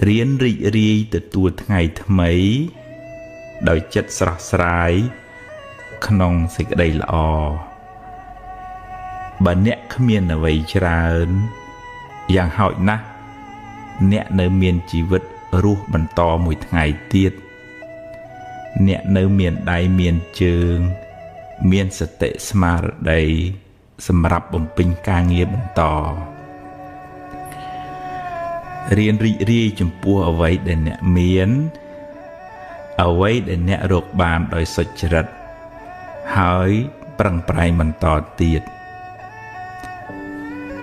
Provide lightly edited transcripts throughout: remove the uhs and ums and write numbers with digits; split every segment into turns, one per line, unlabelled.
រៀនរីករាយទទួលថ្ងៃថ្មីដោយចិត្តស្រស់ស្រាយក្នុងសេចក្តីល្អបើអ្នកគ្មានអ្វីច្រើនយ៉ាងហោចណាស់អ្នកនៅមានជីវិតរស់បន្តមួយថ្ងៃទៀតអ្នកនៅមានដៃមានជើងមានសតិស្មារតីសម្រាប់បំពេញការងារបន្តរៀនរីករាយចំពោះអ្វីដែលអ្នកមានអ្វីដែលអ្នករកបានដោយសុចរិតហើយប្រឹងប្រែងបន្តទៀត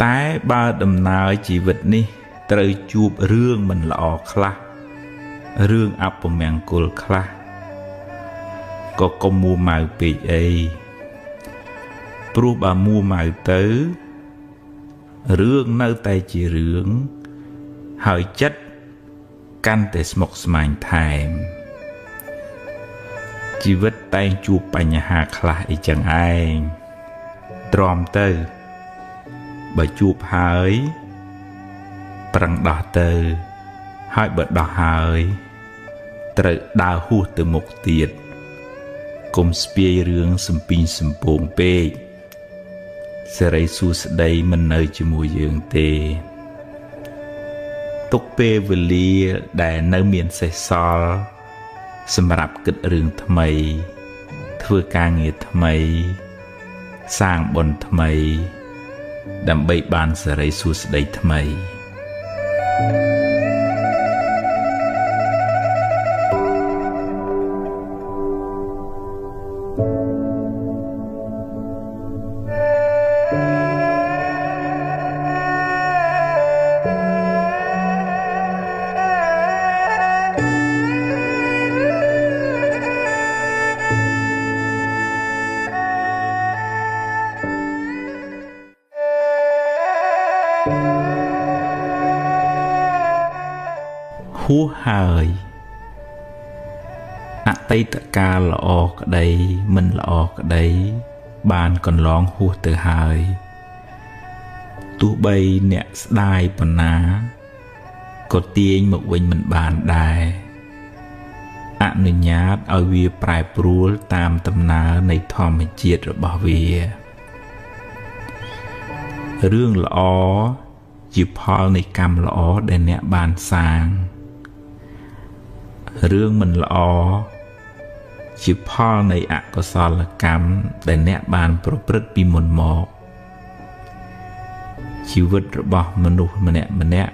តែបើដំណើរជីវិតនេះត្រូវជួបរឿងមិនល្អខ្លះរឿងអពមង្គលខ្លះក៏កុំមួម៉ៅពេកអីព្រោះបើមួម៉ៅទៅរឿងនៅតែជារឿងហើយចិត្តកាន់តែស្មុគស្មាញថែមជីវិតតែងជួបបញ្ហាខ្លះអីចឹងឯងទ្រាំទៅបើជួបហើយប្រឹងដោះទៅហើយបើដោះហើយត្រូវដើរហួសទៅមុខទៀតកុំស្ពាយរឿងសំពីងសំពងពេកសិរីសួស្តីមិននៅជាមួយយើងទេទុកពេលវេលាដែលនៅមានសេសសល់សម្រាប់គិតរឿងថ្មីធ្វើការងារថ្មីសាងបុណ្យថ្មីដើម្បីបានសិរីសួស្តីថ្មីហួសហើយអតីតកាលល្អក្តីមិនល្អក្តីបានកន្លងហួសទៅហើយទោះបីអ្នកស្ដាយប៉ុណ្ណាក៏ទាញមកវិញមិនបានដែរអនុញ្ញាតឲ្យវាប្រែប្រួលតាមដំណើរនៃធម្មជាតិរបស់វារឿងល្អជាផលនៃកម្មល្អដែលអ្នកបានសាងរឿងមិនល្អជាផលនៃអកុសលកម្មដែលអ្នកបានប្រព្រឹត្តពីមុនមកជីវិតរបស់មនុស្សម្នាក់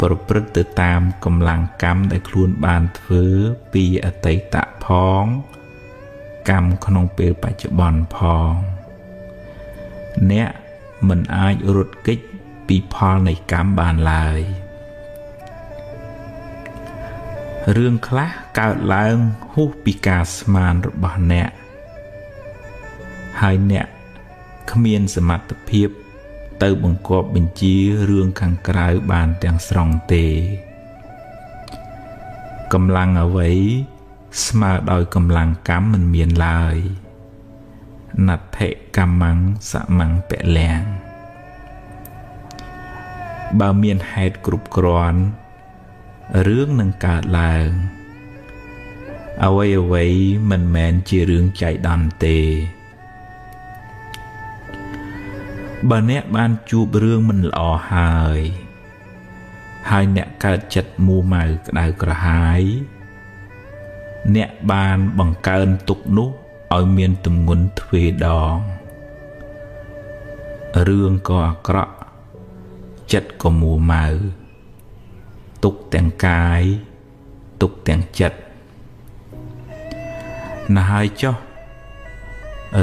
ប្រព្រឹត្តទៅតាមកម្លាំងកម្មដែលខ្លួនបានធ្វើពីអតីតផងកម្មក្នុងពេលបច្ចុប្បន្នផងអ្នកមិនអាចរត់គេចពីផលនៃកម្មបានឡើយរឿងខ្លះកើតឡើងហួសពីការស្មានរបស់អ្នកហើយអ្នកគ្មានសមត្ថភាពទៅបង្គាប់បញ្ជារឿងខាងក្រៅបានទាំងស្រុងទេកម្លាំងអ្វីស្មើដោយកម្លាំងកម្មមិនមានឡើយណដ្ឋិកម្មੰសមੰពលំបើមានហេតុគ្រប់គ្រាន់រឿងនឹងកើតឡើងអ្វីមិនមែនជារឿងចៃដន្យទេបើអ្នកបានជួបរឿងមិនល្អហើយអ្នកកើតចិត្តមួម៉ៅក្តៅក្រហាយអ្នកបានបង្កើនទុក្ខនោះឲ្យមានទម្ងន់ទ្វេដងរឿងក៏អាក្រក់ចិត្តក៏មួម៉ៅទុក្ខទាំងកាយទុក្ខទាំងចិត្តណាស់ហើយចុះ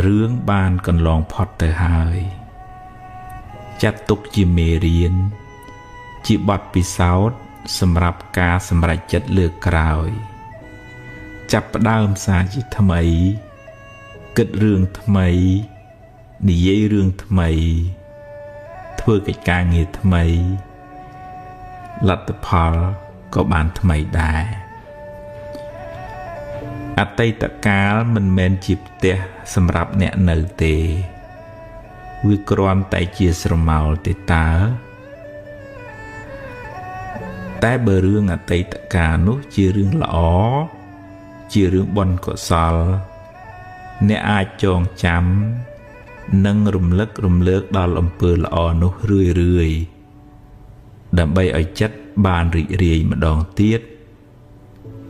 រឿងបានកន្លងផុតទៅហើយចាត់ទុកជាមេរៀនជាបទពិសោធន៍សម្រាប់ការសម្រេចចិត្តលើកក្រោយចាប់ផ្ដើមសារជាថ្មីគិតរឿងថ្មីនិយាយរឿងថ្មីធ្វើកិច្ចការងារថ្មីលទ្ធផលក៏បានថ្មីដែរអតីតកាលមិនមែនជាផ្ទះសម្រាប់អ្នកនៅទេវាគ្រាន់តែជាស្រមោលទេតើ តែបើរឿងអតីតកាលនោះជារឿងល្អជារឿងបុណ្យកុសលអ្នកអាចចងចាំនិងរំលឹករំលើកដល់អំពើល្អនោះរឿយៗដើម្បីឲ្យចិត្តបានរីករាយម្ដងទៀត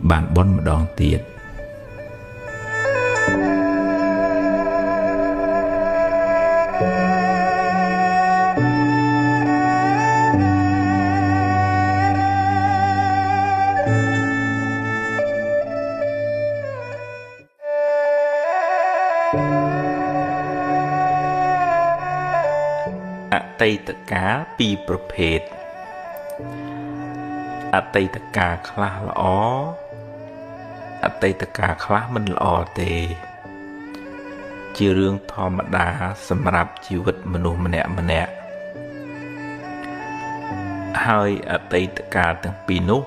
បានបុណ្យម្ដងទៀតអតីតកាលពីរប្រភេទអតីតកាលខ្លះល្អអតីតកាលខ្លះមិនល្អទេជារឿងធម្មតាសម្រាប់ជីវិតមនុស្សម្នាក់ហើយអតីតកាលទាំងពីរនោះ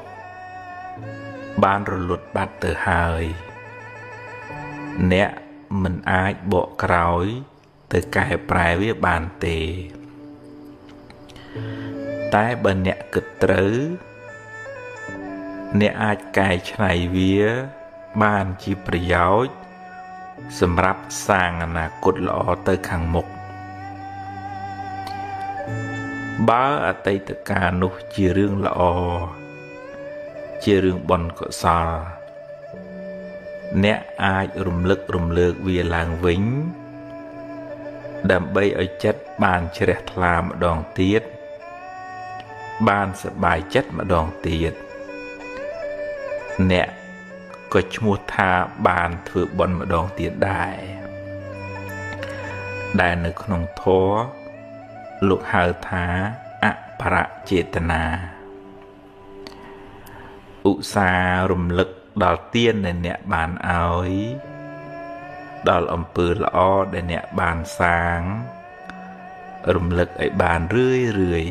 បានរលត់បាត់ទៅហើយអ្នកមិនអាចបកក្រោយទៅកែប្រែវាបានទេតែបើអ្នកគិតត្រូវអ្នកអាចកែច្នៃវាបានជាប្រយោជន៍សម្រាប់សាងអនាគតល្អទៅខាងមុខបើអតីតកាលនោះជារឿងល្អជារឿងបុណ្យកុសលអ្នកអាចរំលឹករំលើកវាឡើងវិញដើម្បីឲ្យចិត្តបានជ្រះថ្លាម្ដងទៀតបានសប្បាយចិត្តម្ដងទៀតអ្នកក៏ឈ្មោះថាបានធ្វើបុណ្យម្ដងទៀតដែរដែលនៅក្នុងធម៌លោកហៅថាអបរចេតនាឧស្សាហ៍រំលឹកដល់ទានដែលអ្នកបានឲ្យដល់អំពើល្អដែលអ្នកបានសាងរំលឹកឲ្យបានរឿយ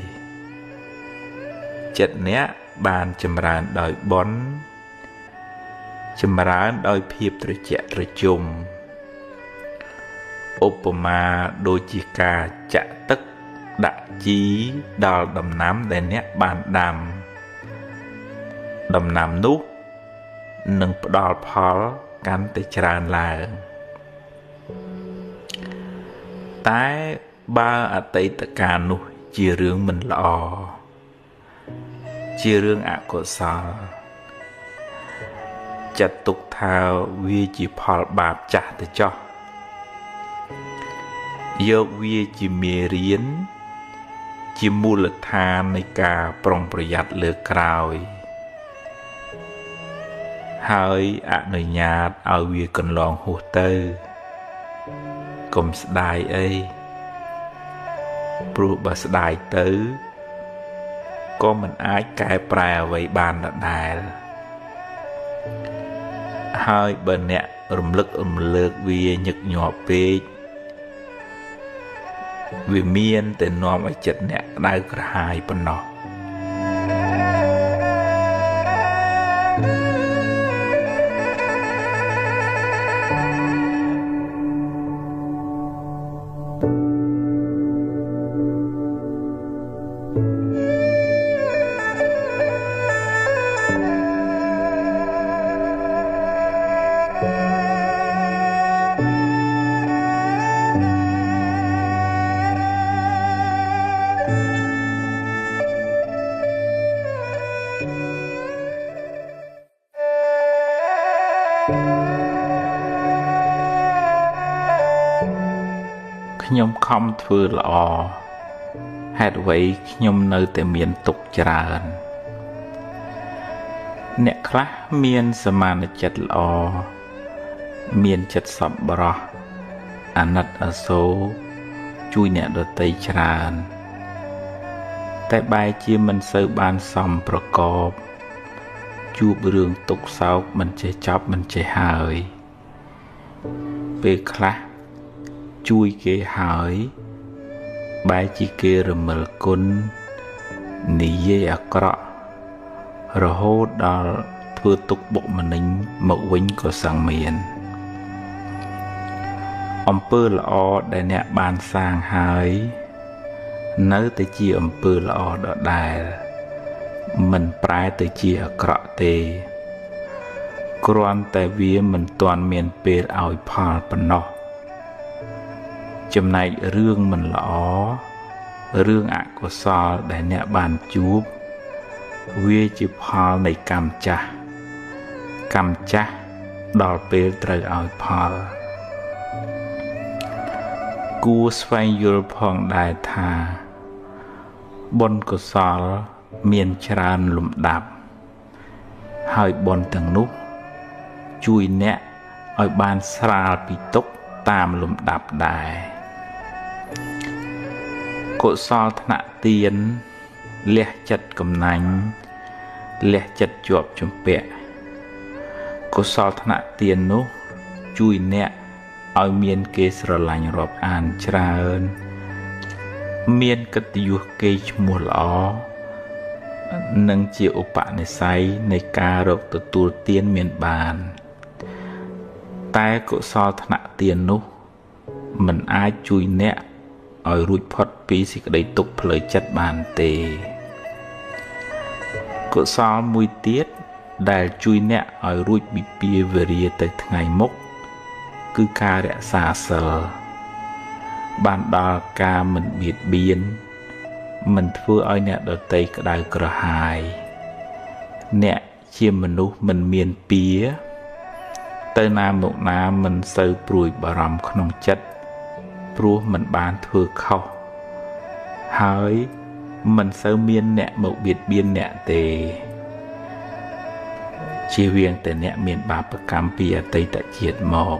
ចិត្តអ្នកបានចម្រើនដោយបុណ្យចម្រើនដោយភាពត្រជាក់ត្រជុំឧបមាដូចជាការចាក់ទឹកដាក់ជីដល់ដំណាំដែលអ្នកបានដាំដំណាំនោះនឹងផ្ដល់ផលកាន់តែច្រើនឡើងតែបើអតីតកាលនោះជារឿងមិនល្អជារឿងអកុសលចាត់ទុកថាវាជាផលបាបចាស់ទៅចោះយកវាជាមេរៀនជាមូលដ្ឋាននៃការប្រុងប្រយ័ត្នលើកក្រោយហើយអនុញ្ញាតឲ្យវាកន្លងហួសទៅកុំស្ដាយអីព្រោះបើស្ដាយទៅក៏មិនអាចកែប្រែអ្វីបានដដែលហើយបើអ្នករំលឹករំលើកវាញឹកញាប់ពេកវាមានតែនាំឲ្យចិត្តអ្នកក្តៅក្រហាយប៉ុណ្ណោះខ្ញុំខំធ្វើល្អហេតុអ្វីខ្ញុំនៅតែមានទុក្ខច្រើនអ្នកខ្លះមានសមានចិត្តល្អមានចិត្តសប្បុរសអាណិតអាសូរជួយអ្នកដទៃច្រើនតែបែរជាមិនសូវបានសមប្រកបជួបរឿងទុក្ខសោកមិនចេះចប់មិនចេះហើយពេលខ្លះជួយគេហើយបែរជាគេរមិលគុណនិយាយអាក្រក់រហូតដល់ធ្វើទុក្ខបុកម្នេញមកវិញក៏សឹងមានអំពើល្អដែលអ្នកបានសាងហើយនៅតែជាអំពើល្អដដែល មិនប្រែទៅជាអាក្រក់ទេគ្រាន់តែវាមិនទាន់មានពេលឲ្យផលប៉ុណ្ណោះចំណែករឿងមិនល្អរឿងអកុសលដែលអ្នកបានជួបវាជាផលនៃកម្មចាស់ដល់ពេលត្រូវឲ្យផលគួរស្វែងយល់ផងដែរថាបុណ្យកុសលមានច្រើនលំដាប់ហើយបុណ្យទាំងនោះជួយអ្នកឲ្យបានស្រាលពីទុក្ខតាមលំដាប់ដែរកុសលថ្នាក់ទានលះចិត្តកំណាញ់លះចិត្តជាប់ជំពាក់កុសលថ្នាក់ទាននោះជួយអ្នកឲ្យមានគេស្រឡាញ់រាប់អានច្រើនមានកិត្តិយសគេឈ្មោះល្អនិងជាឧបនិស្ស័យនៃការរកទទួលទានមានបានតែកុសលថ្នាក់ទាននោះមិនអាចជួយអ្នកឲ្យរួចផុតពីសេចក្តីទុក្ខផ្លូវចិត្តបានទេកុសលមួយទៀតដែលជួយអ្នកឲ្យរួចពីពាវេរាទៅថ្ងៃមុខគឺការរក្សាសិលបានដល់ការមិនបៀតបៀនមិនធ្វើឲ្យអ្នកដទៃក្តៅក្រហាយអ្នកជាមនុស្សមិនមានពៀទៅណាមកណាមិនសូវព្រួយបារម្ភក្នុងចិត្តព្រោះមិនបានធ្វើខុសហើយមិនសូវមានអ្នកមកបៀតបៀនអ្នកទេជៀសវាងតែអ្នកមានបាបកម្មពីអតីតជាតិមក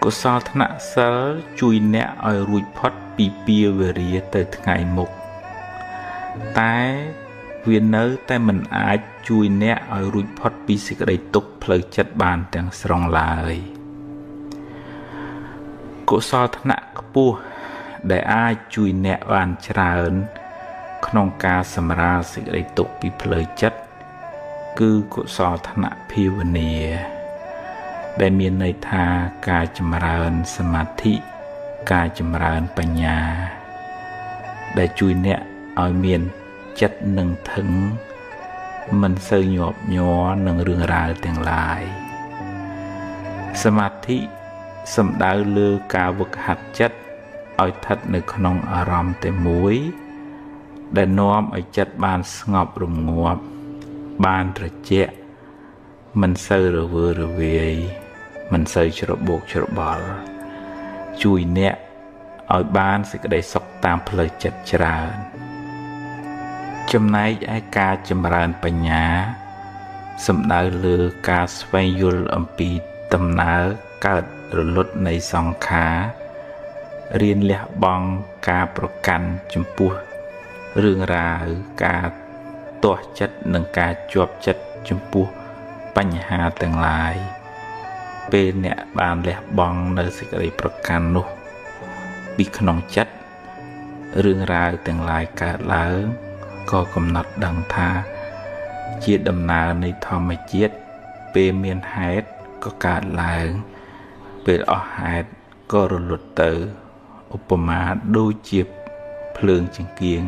កុសលថ្នាក់សិលជួយអ្នកឲ្យរួចផុតពីពាវេរាទៅថ្ងៃមុខតែវានៅតែមិនអាចជួយអ្នកឲ្យរួចផុតពីសេចក្តីទុក្ខផ្លូវចិត្តបានទាំងស្រុងឡើយកុសលថ្នាក់ខ្ពស់ដែលអាចជួយអ្នកបានច្រើនក្នុងការសម្រាលសេចក្តីទុក្ខពីផ្លូវចិត្តគឺកុសលថ្នាក់ភាវនាដែលមានន័យថាការចម្រើនសមាធិការចម្រើនបញ្ញាដែលជួយអ្នកឲ្យមានចិត្តនឹងធឹងមិនសូវញាប់ញ័រនឹងរឿងរ៉ាវទាំងឡាយសមាធិសំដៅលើការវឹកហាត់ចិត្តឲ្យស្ថិតនៅក្នុងអារម្មណ៍តែមួយដែលនាំឲ្យចិត្តបានស្ងប់រងាប់បានត្រជាក់មិនសូវរវើរវាយមិនសូវច្របូកច្របល់ជួយអ្នកឲ្យបានសេចក្តីសុខតាមផ្លូវចិត្តច្រើនចំណែកឯការចម្រើនបញ្ញាសំដៅលើការស្វែងយល់អំពីដំណើរកើតរលត់នៃសង្ខាររៀនលះបង់ការប្រកាន់ចំពោះរឿងរ៉ាវការទាស់ចិត្តនិងការជាប់ចិត្តចំពោះបញ្ហាទាំងឡាយពេលអ្នកបានលះបង់នៅសេចក្តីប្រកាន់នោះពីក្នុងចិត្តរឿងរ៉ាវទាំងឡាយកើតឡើងក៏កំណត់ដឹងថាជាដំណើរនៃធម្មជាតិពេលមានហេតុក៏កើតឡើងពេលអស់ហេតុក៏រលត់ទៅឧបមាដូចជាភ្លើងចង្កៀង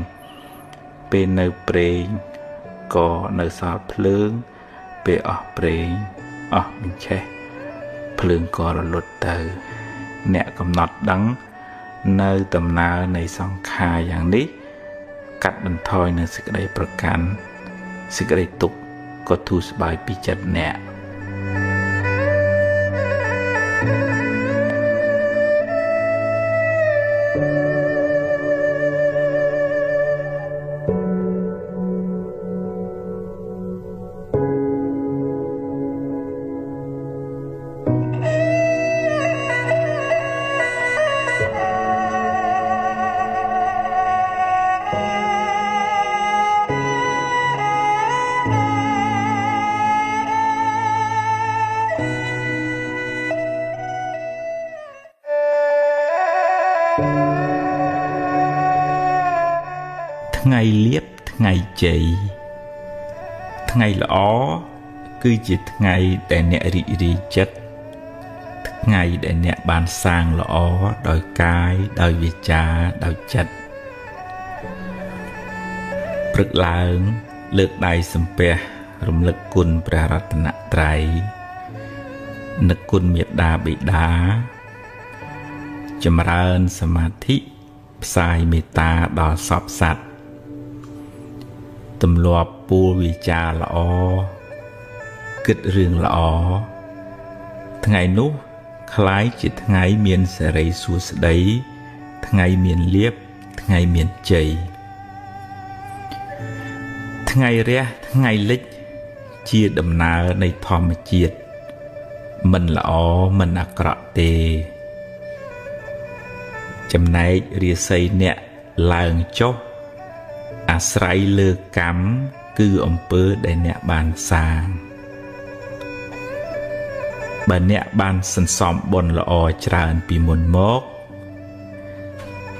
ពេលនៅប្រេងក៏នៅសល់ភ្លើងពេលអស់ប្រេងអស់បញ្ឆេះភ្លើងក៏រលត់ទៅអ្នកកំណត់ដឹងនៅដំណើរនៃសង្ខារយ៉ាងនេះកាត់បន្ថយនៅសេចក្តីប្រកាន់សេចក្តីទុក្ខក៏ធូរស្បើយពីចិត្តអ្នកថ្ងៃលៀបថ្ងៃជ័យថ្ងៃល្អគឺជាថ្ងៃដែលអ្នករីករាយចិត្តថ្ងៃដែលអ្នកបានសាងល្អដោយកាយដោយវាចាដោយចិត្តព្ ព្រឹកឡើងលើកដៃសំពះរំលឹកគុណព្រះរតនត្រ័យនឹកគុណមេត្តាបិតាចម្រើនសមាធិផ្សាយមេត្តាដល់សពសត្វទម្លាប់ពួលវិចារល្អគិតរឿងល្អថ្ងៃនោះคล้ายជាថ្ងៃមានសេរីសួស្តីថ្ងៃមានលាភថ្ងៃមានជ័យថ្ងៃរះថ្ងៃលិចជាដំណើរនៃធម្មជាតិមិនល្អមិនអាក្រក់ទេចំណែករាសីអ្នកឡើងចុះអាស្រ័យលើកម្មគឺអំពើដែលអ្នកបានសាងបើអ្នកបានសន្សំបុណ្យល្អច្រើនពីមុនមក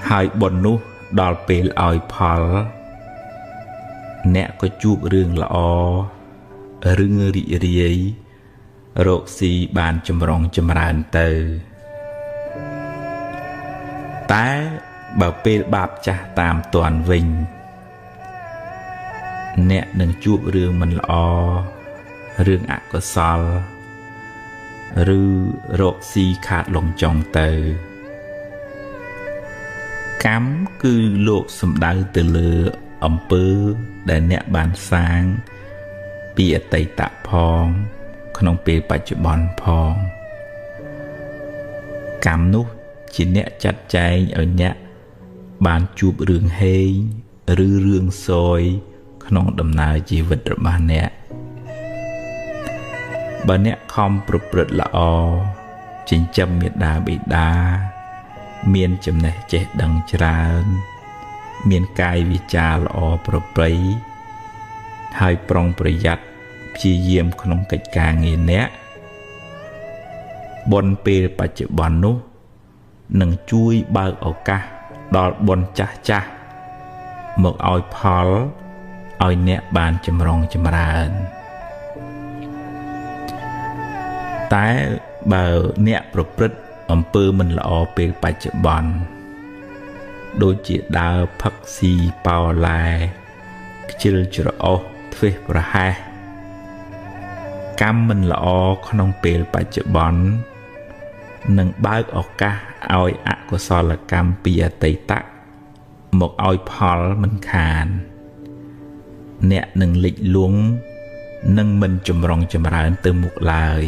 ហើយបុណ្យនោះដល់ពេលឲ្យផលអ្នកក៏ជួបរឿងល្អរឿងរីករាយរកស៊ីបានចម្រុងចម្រើនទៅតែបើពេលបាបចាស់តាមទាន់វិញអ្នកនឹងជួបរឿងមិនល្អរឿងអកុសលឬរកស៊ីខាតលងចង់ទៅកម្មគឺលោកសំដៅទៅលើអំពើដែលអ្នកបានសាងពីអតីតផងក្នុងពេលបច្ចុប្បន្នផងកម្មនោះជាអ្នកចាត់ចែងឲ្យអ្នកបានជួបរឿងហេងឬរឿងសោយក្នុងដំណើរជីវិតរបស់អ្នកបើអ្នកខំប្រព្រឹត្តល្អចិញ្ចឹមមេត្តាបិតាមានចំណេះចេះដឹងច្រើនមានកាយវាចាល្អប្រពៃហើយប្រុងប្រយ័ត្នព្យាយាមក្នុងកិច្ចការងារអ្នកបុណ្យពេលបច្ចុប្បន្ននោះនឹងជួយបើកឱកាសដល់បុណ្យចាស់ចាស់មកឲ្យផលឲ្យអ្នកបានចម្រុងចម្រើនតែបើអ្នកប្រព្រឹត្តអំពើមិនល្អពេលបច្ចុប្បន្នដូចជាដើរផឹកស៊ីប៉ោឡែខ្ជិលច្រអូសធ្វេសប្រហែសកម្មមិនល្អក្នុងពេលបច្ចុប្បន្ននឹងបើកឱកាសឲ្យអកុសលកម្មពីអតីតមកឲ្យផលមិនខានអ្នកនឹងលិចលង់នឹងមិនចម្រុងចម្រើនទៅមុខឡើយ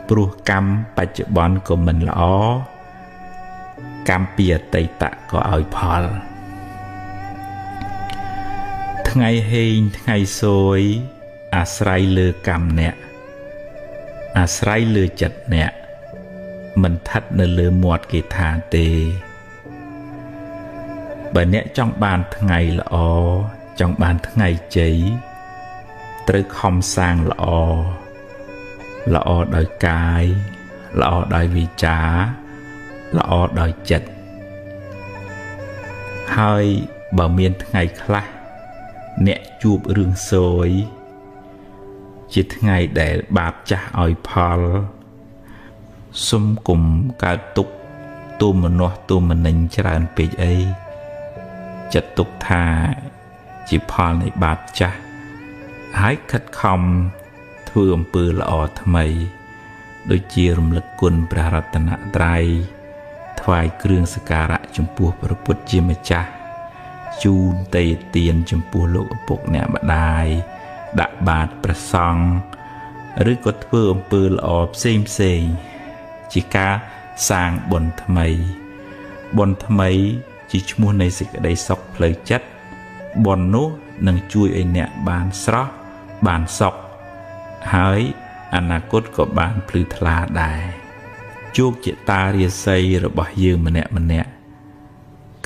ព្រោះកម្មបច្ចុប្បន្នក៏មិនល្អកម្មពីអតីតក៏ឲ្យផលថ្ងៃហេងថ្ងៃសោយអាស្រ័យលើកម្មអ្នកអាស្រ័យលើចិត្តអ្នកមិនឋិតនៅលើមាត់គេថាទេបើអ្នកចង់បានថ្ងៃល្អចង់បានថ្ងៃជ័យត្រូវខំសាងល្អល្អដោយកាយល្អដោយវាចាល្អដោយចិត្តហើយបើមានថ្ងៃខ្លះអ្នកជួបរឿងសោយជាថ្ងៃដែលបាបចាស់ឲ្យផលសុំគុំកើតទុក្ខទុំមនោះទុំមនិញច្រើនពេកអីចិត្តទុកថាជាផលនៃបាបចាស់ហើយខិតខំធ្វើអំពើល្អថ្មីដូចជារំលឹកគុណព្រះរតនត្រ័យថ្វាយគ្រឿងសក្ការៈចំពោះព្រះពុទ្ធជាម្ចាស់ជូនទេយ្យទានចំពោះលោកឪពុកអ្នកម្ដាយដាក់បាតព្រះសង្ឃឬក៏ធ្វើអំពើល្អផ្សេងជាការសាងបុណ្យថ្មីបុណ្យថ្មីជាឈ្មោះនៃសេចក្តីសុខផ្លូវចិត្តបុណ្យនោះនឹងជួយឲ្យអ្នកបានស្រស់បានសុខហើយអនាគតក៏បានភ្លឺថ្លាដែរជោគជតារាសីរបស់យើងម្នាក់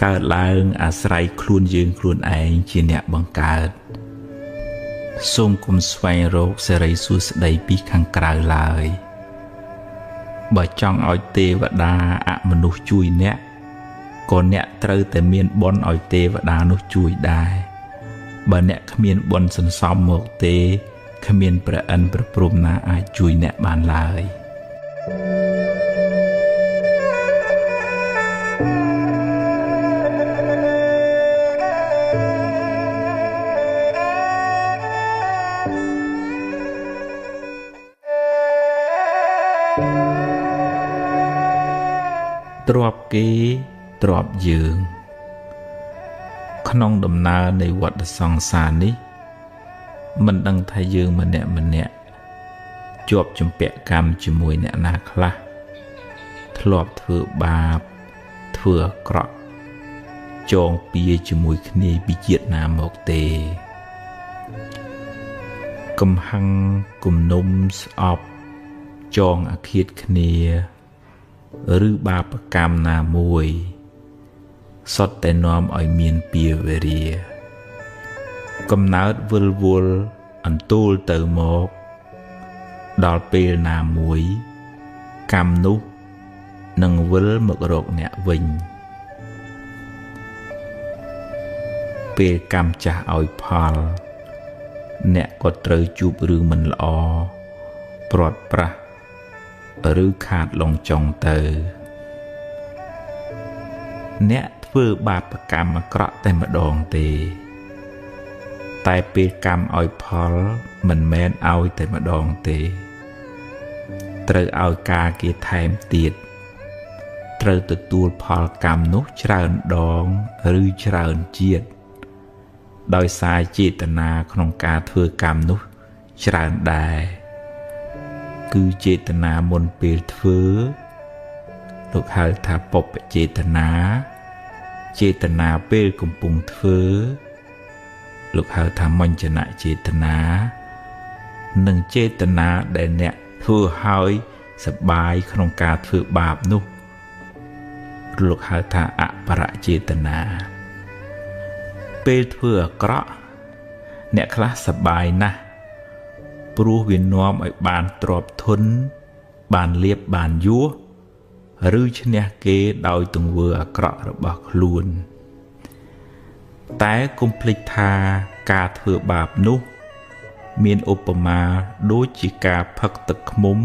កើតឡើងអាស្រ័យខ្លួនយើងខ្លួនឯងជាអ្នកបង្កើតសូមគុំស្វែងរកសេរីសួស្តីពីខាងក្រៅឡើយបើចង់ឲ្យទេវតាអមនុស្សជួយអ្នកក៏អ្នកត្រូវតែមានបុណ្យឲ្យទេវតានោះជួយដែរបើអ្នកគ្មានបុណ្យសន្សំមកទេគ្មានព្រះអិនព្រះព្រហ្មណាអាចជួយអ្នកបានឡើយ ទ្រពគេទ្រពយើងក្នុងដំណើរនៃវដ្តសង្សារនេះមិនដឹងថាយើងម្នាក់ជាប់ជំពាក់កម្មជាមួយអ្នកណាខ្លះធ្លាប់ធ្វើបាបធ្វើអាក្រក់ចងពៀជាមួយគ្នាពីជាតិណាមកទេកំហឹងគំនុំស្អប់ចងអាឃាតគ្នាឬបាបកម្មណាមួយសុទ្ធតែនាំឲ្យមានពៀវេរាកំណើតវិលវល់អន្ទូលទៅមកដល់ពេលណាមួយកម្មនោះនឹងវិលមករកអ្នកវិញពេលកម្មចាស់ឲ្យផលអ្នកក៏ត្រូវជួបរឿងមិនល្អព្រាត់ប្រាសឬខាតឡងចុងទៅអ្នកធ្វើបាបកម្មអាក្រក់តែម្ដងទេតែពេលកម្មឲ្យផលមិនមែនឲ្យតែម្ដងទេត្រូវឲ្យការគេថែមទៀតត្រូវទទួលផលកម្មនោះច្រើនដងឬច្រើនជាតិដោយសារចេតនាក្នុងការធ្វើកម្មនោះច្រើនដែរគឺចេតនាមុនពេលធ្វើលោកហៅថាបុព្វចេតនាចេតនាពេលកំពុងធ្វើលោកហៅថាមញ្ញនចេតនានិងចេតនាដែលអ្នកធ្វើឲ្យសប្បាយក្នុងការធ្វើបាបនោះលោកហៅថាអបរចេតនាពេលធ្វើអាក្រក់អ្នកខ្លះសប្បាយណាស់ព្រោះវានាំឲ្យបានទ្រព្យធនបានលៀបបានយសឬឈ្នះគេដោយទង្វើអាក្រក់របស់ខ្លួនតែកុំភ្លេចថាការធ្វើបាបនោះមានឧបមាដូចជាការផឹកទឹកឃ្មុំ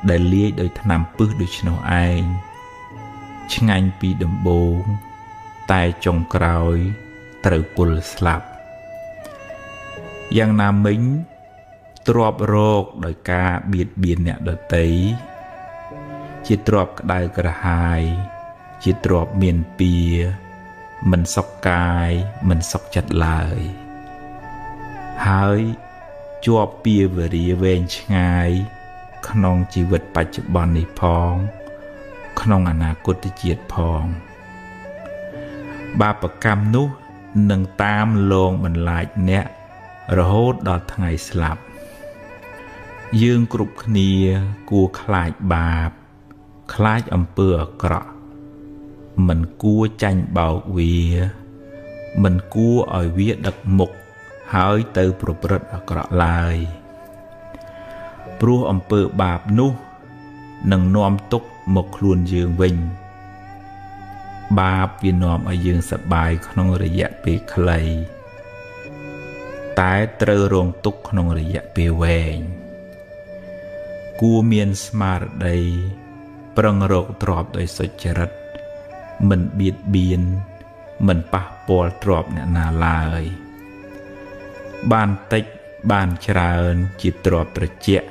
ដែលលាយដោយថ្នាំពិសដូច្នោះឯងឆ្ងាញ់ពីដំបូងតែចុងក្រោយត្រូវពលស្លាប់យ៉ាងណាមិញទ្រពរោគដោយការបៀតបៀនអ្នកដទៃជាទ្រពក្តៅក្រហាយជាទ្រពមានពៀមិនសុខកាយមិនសុខចិត្តឡើយហើយជាប់ពៀវរាវែងឆ្ងាយក្នុងជីវិតបច្ចុប្បន្ននេះផងក្នុងអនាគតជាតិផងបាបកម្មនោះនឹងតាមលងបន្លាចអ្នករហូតដល់ថ្ងៃស្លាប់យើងគ្រប់គ្នាគួរខ្លាចបាបខ្លាចអំពើអាក្រក់មិនគួរចាញ់បោកវាមិនគួរឲ្យវាដឹកមុខហើយទៅប្រព្រឹត្តអាក្រក់ឡើយព្រោះអំពើបាបនោះនឹងនាំទុក្ខមកខ្លួនយើងវិញបាបវានាំឲ្យយើងសប្បាយក្នុងរយៈពេលខ្លីតែត្រូវរងទុក្ខក្នុងរយៈពេលវែងគួរមានស្មារតីប្រឹងរកទ្រព្យដោយសុចរិតមិនបៀតបៀនមិនប៉ះពាល់ទ្រព្យអ្នកណាឡើយបានតិចបានច្រើនជាទ្រព្យត្រជាក់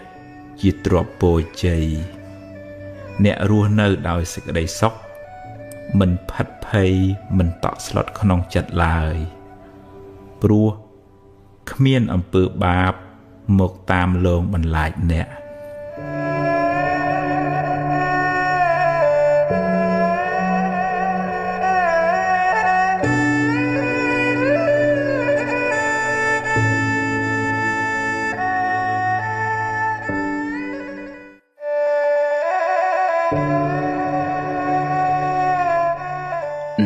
ជាទ្រព្យពរជ័យអ្នករស់នៅដោយសេចក្តីសុខមិនផិតភ័យមិនតក់ស្លុតក្នុងចិត្តឡើយព្រោះគ្មានអំពើបាបមកតាមលងបន្លាចអ្នក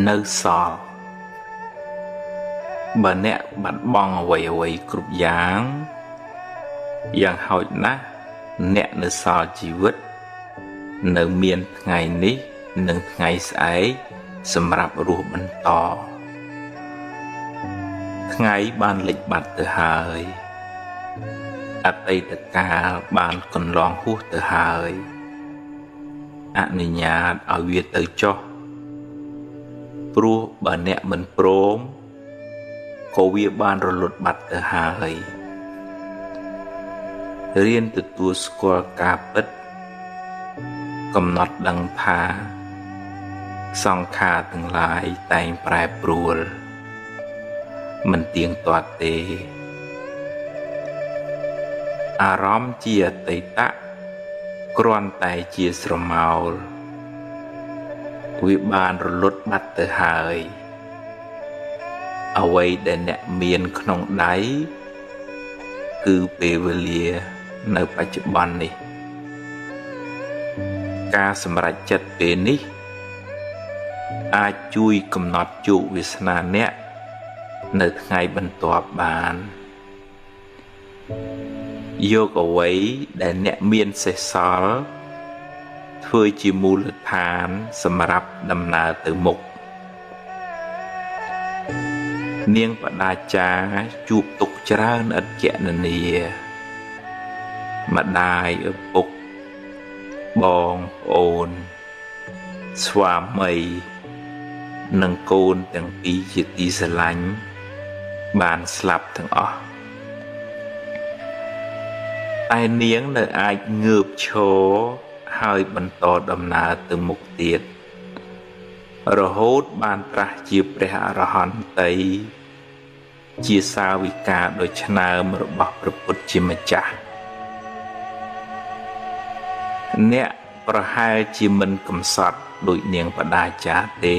នៅសល់បើអ្នកបាត់បង់អ្វីគ្រប់យ៉ាងហោចណាស់អ្នកនៅសល់ជីវិតនៅមានថ្ងៃនេះនិងថ្ងៃស្អែកសម្រាប់រស់បន្តថ្ងៃបានលិចបាត់ទៅហើយអតីតកាលបានកន្លងហួសទៅហើយអនុញ្ញាតឲ្យវាទៅចុះព្រោះបើអ្នកមិនព្រមក៏វាបានរលត់បាត់ទៅហើយរៀនទទួលស្គាល់ការពិតកំណត់ដឹងថា សង្ខារទាំងឡាយតែងប្រែប្រួលមិនទៀងទាត់ទេអារម្មណ៍ជាអតីតៈគ្រាន់តែជាស្រមោលវាបានរលត់បាត់ទៅហើយអ្វីដែលអ្នកមានក្នុងដៃគឺពេលវេលានៅបច្ចុប្បន្ននេះការសម្រេចចិត្តពេលនេះអាចជួយកំណត់ជោគវាសនាអ្នកនៅថ្ងៃបន្ទាប់បានយកអ្វីដែលអ្នកមានសេសសល់ធ្វើជាមូលដ្ឋានសម្រាប់ដំណើរទៅមុខនាងបដាចាជួបទុកច្រើនឥតគណនាម្ដាយឪពុកបងប្អូនស្វាមីនិងកូនទាំងពីរជាទីស្រឡាញ់បានស្លាប់ទាំងអស់តែនាងនៅអាចងើបឈរហើយបន្តដំណើរទៅមុខទៀតរហូតបានត្រាស់ជាព្រះអរហន្តីជាសាវិកាដ៏ឆ្នើមរបស់ព្រះពុទ្ធជាម្ចាស់អ្នកប្រហែលជាមិនកំសត់ដូចនាងបដាចាទេ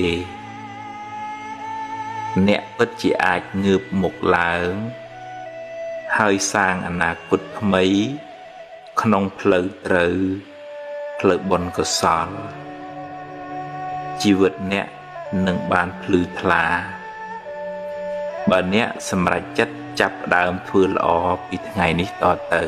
អ្នកពិតជាអាចងើបមុខឡើងហើយសាងអនាគតថ្មីក្នុងផ្លូវត្រូវផ្លូវបុណ្យកុសលជីវិតអ្នកនឹងបានភ្លឺថ្លាបើអ្នកសម្រេចចិត្តចាប់ផ្ដើមធ្វើល្អពីថ្ងៃនេះតទៅ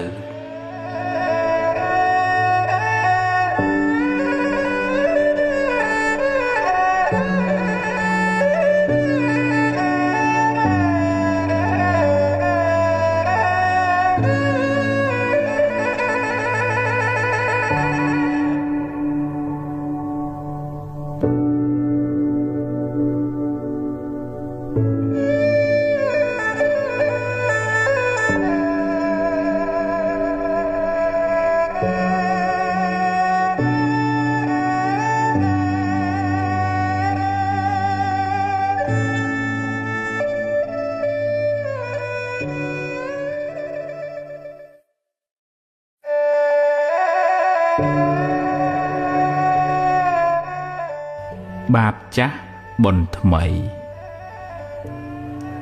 បាបចាស់បុណ្យថ្មី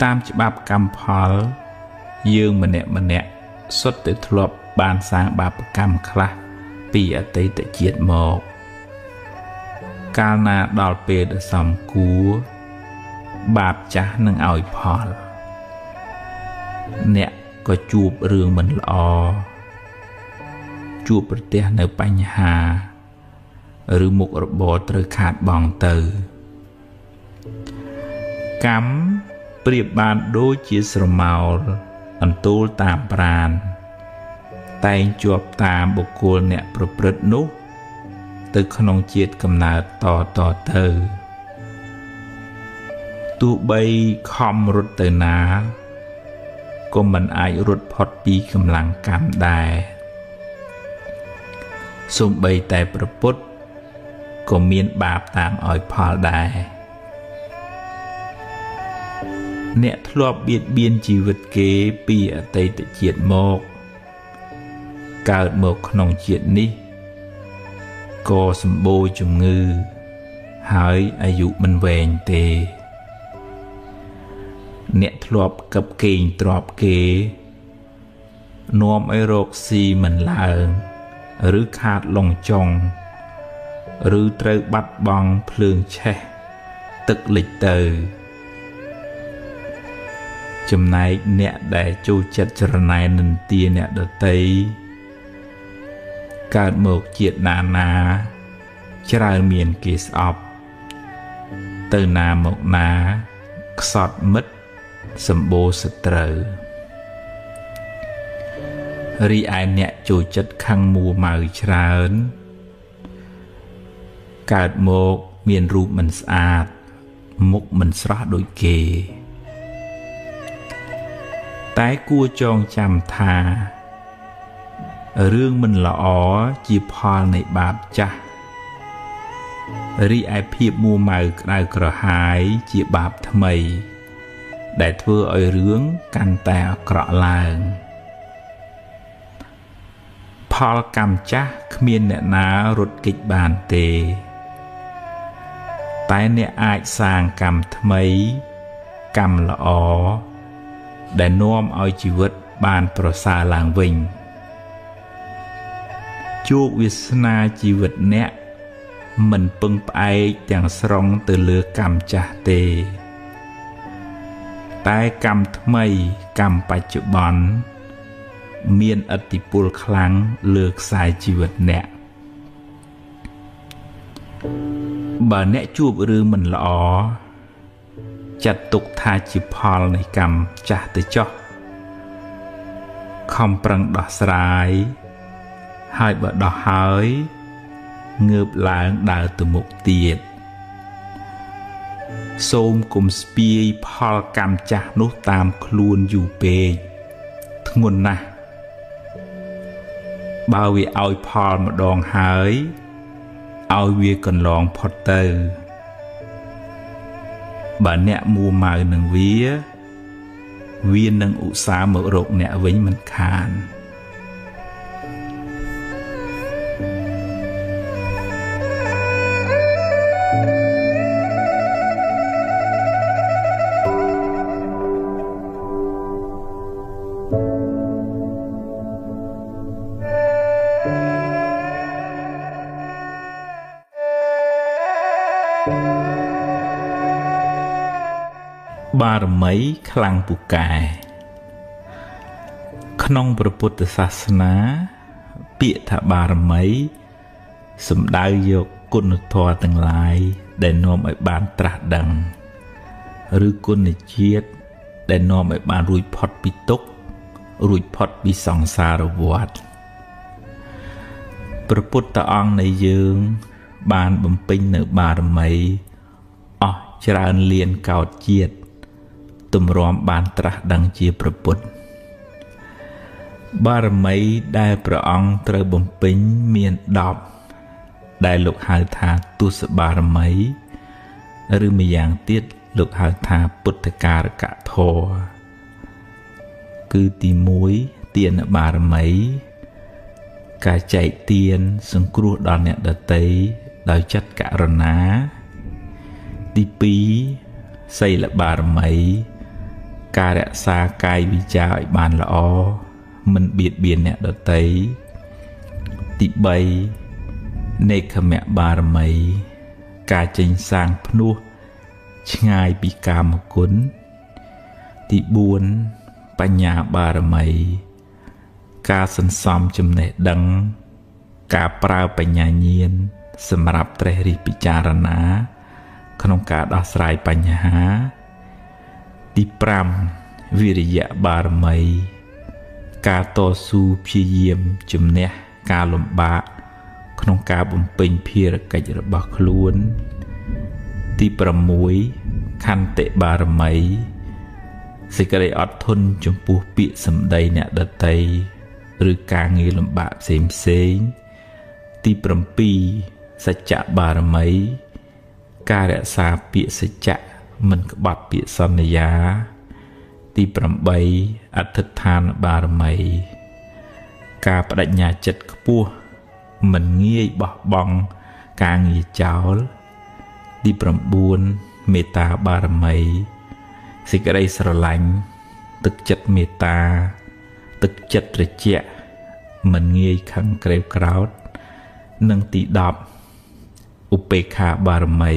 តាមច្បាប់កម្មផលយើងម្នាក់សុទ្ធតែធ្លាប់បានសាងបាបកម្មខ្លះពីអតីតជាតិមកកាលណាដល់ពេលដែលសមគួរបាបចាស់នឹងឲ្យផលអ្នកក៏ជួបរឿងមិនល្អជួបប្រទះនៅបញ្ហាឬមុខរបរត្រូវខាតបង់ទៅកម្មប្រៀបបានដូចជាស្រមោលអន្ទូលតាមប្រាណតែងជាប់តាមបុគ្គលអ្នកប្រព្រឹត្តនោះទៅក្នុងជាតិកំណើតតទៅទោះបីខំរត់ទៅណាក៏មិនអាចរត់ផុតពីកម្លាំងកម្មដែរសូម្បីតែព្រះពុទ្ធក៏មានបាបតាមឲ្យផលដែរអ្នកធ្លាប់បៀតបៀនជីវិតគេពីអតីតជាតិមកកើតមកក្នុងជាតិនេះក៏សម្បូរជំងឺហើយអាយុមិនវែងទេអ្នកធ្លាប់កឹបកេងទ្រព្យគេនាំឲ្យរកស៊ីមិនឡើងឬខាតលងចុងឬត្រូវបាត់បង់ភ្លើងឆេះទឹកលិចទៅចំណែកអ្នកដែលចូលចិត្តចរណែននិន្ទាអ្នកដទៃកើតមកជាតិណាច្រើនមានគេស្អប់ទៅណាមកណាខ្សត់មិត្តសម្បូរសត្រូវរីឯអ្នកចូលចិត្តខឹងមួម៉ៅច្រើនកើតមកមានរូបមិនស្អាតមុខមិនស្រស់ដូចគេតែគួរចងចាំថារឿងមិនល្អជាផលនៃបាបចាស់ រីឯភាពមួម៉ៅក្តៅក្រហាយជាបាបថ្មីដែលធ្វើឲ្យរឿងកាន់តែអាក្រក់ឡើងផលកម្មចាស់គ្មានអ្នកណារត់គេចបានទេតែអ្នកអាចសាងកម្មថ្មីកម្មល្អដែលនាំឲ្យជីវិតបានប្រសើរឡើងវិញជោគវាសនាជីវិតអ្នកមិនពឹងផ្អែកទាំងស្រុងទៅលើកម្មចាស់ទេតែកម្មថ្មីកម្មបច្ចុប្បន្នមានឥទ្ធិពលខ្លាំងលើខ្សែជីវិតអ្នកបើអ្នកជួបរឿងមិនល្អចាត់ទុកថាជាផលនៃកម្មចាស់ទៅចុះខំប្រឹងដោះស្រាយហើយបើដោះហើយងើបឡើងដើរទៅមុខទៀតសូមកុំស្ពាយផលកម្មចាស់នោះតាមខ្លួនយូរពេកធ្ងន់ណាស់បើវាឲ្យផលម្ដងហើយឲ្យវាកន្លងផុតទៅបើអ្នកមួម៉ៅនឹងវានឹងឧស្សាហ៍មករកអ្នកវិញមិនខានបារមីខ្លាំងពូកែក្នុងព្រះពុទ្ធសាសនាពាក្យថាបារមីសំដៅយកគុណធម៌ទាំងឡាយដែលនាំឲ្យបានត្រាស់ដឹងឬគុណជាតិដែលនាំឲ្យបានរួចផុតពីទុក្ខរួចផុតពីសង្សារវដ្តព្រះពុទ្ធអង្គនៃយើងបានបំពេញនៅបារមីអស់ច្រើនលានកោដ្ឋជាតិទម្រាំបានត្រាស់ដឹងជាព្រះពុទ្ធបារមីដែលព្រះអង្គត្រូវបំពេញមាន10ដែលលោកហៅថាទុសបារមីឬម្យ៉ាងទៀតលោកហៅថាពុទ្ធការកធម៌គឺទី1ទានបារមីការចែកទានសង្គ្រោះដល់អ្នកដទៃដោយចិត្តករុណាទី2សីលបារមីការរក្សាកាយវិជ្ជាឲ្យបានល្អមិនបៀតបៀនអ្នកដទៃទី3នេក្ខមបារមីការចេញសាងភ្នោះឆ្ងាយពីកាមគុណទី4បញ្ញាបារមីការសន្សំចំណេះដឹងការប្រើបញ្ញាញាណសម្រាប់ត្រេះរិះពិចារណាក្នុងការដោះស្រាយបញ្ហាទី5វិរិយបារមីការតស៊ូព្យាយាមជំនះការលំបាកក្នុងការបំពេញភារកិច្ចរបស់ខ្លួនទី6ខន្តិបារមីសេចក្តីអត់ធន់ចំពោះពាក្យសម្ដីអ្នកដទៃឬការងារលំបាកផ្សេងទី7សច្ចបារមីការរក្សាពាក្យសច្ចៈមិនក្បត់ពាក្យសន្យាទី8អធិដ្ឋានបារមីការបដិញ្ញាចិត្តខ្ពស់មិនងាយបោះបង់ការងារចោលទី9មេត្តាបារមីសេចក្តីស្រឡាញ់ទឹកចិត្តមេត្តាទឹកចិត្តត្រជាក់មិនងាយខឹងក្រេវក្រោធនិងទី10ឧបេក្ខាបារមី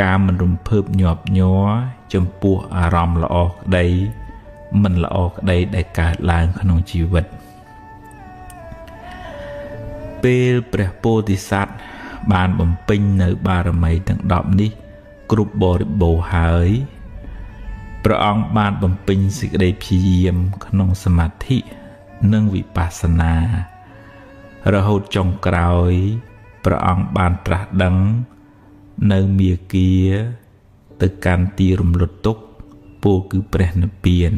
ការមិនរំភើបញាប់ញ័រចំពោះអារម្មណ៍ល្អក្តីមិនល្អក្តីដែលកើតឡើងក្នុងជីវិតពេលព្រះពោធិសត្វបានបំពេញនៅបារមីទាំង10នេះគ្រប់បរិបូរណ៍ហើយព្រះអង្គបានបំពេញសេចក្តីព្យាយាមក្នុងសមាធិនិងវិបស្សនារហូតចុងក្រោយព្រះអង្គបានត្រាស់ដឹងនៅមាគ៌ាទៅកាន់ទីរំលត់ទុក្ខពោលគឺព្រះនិព្វាន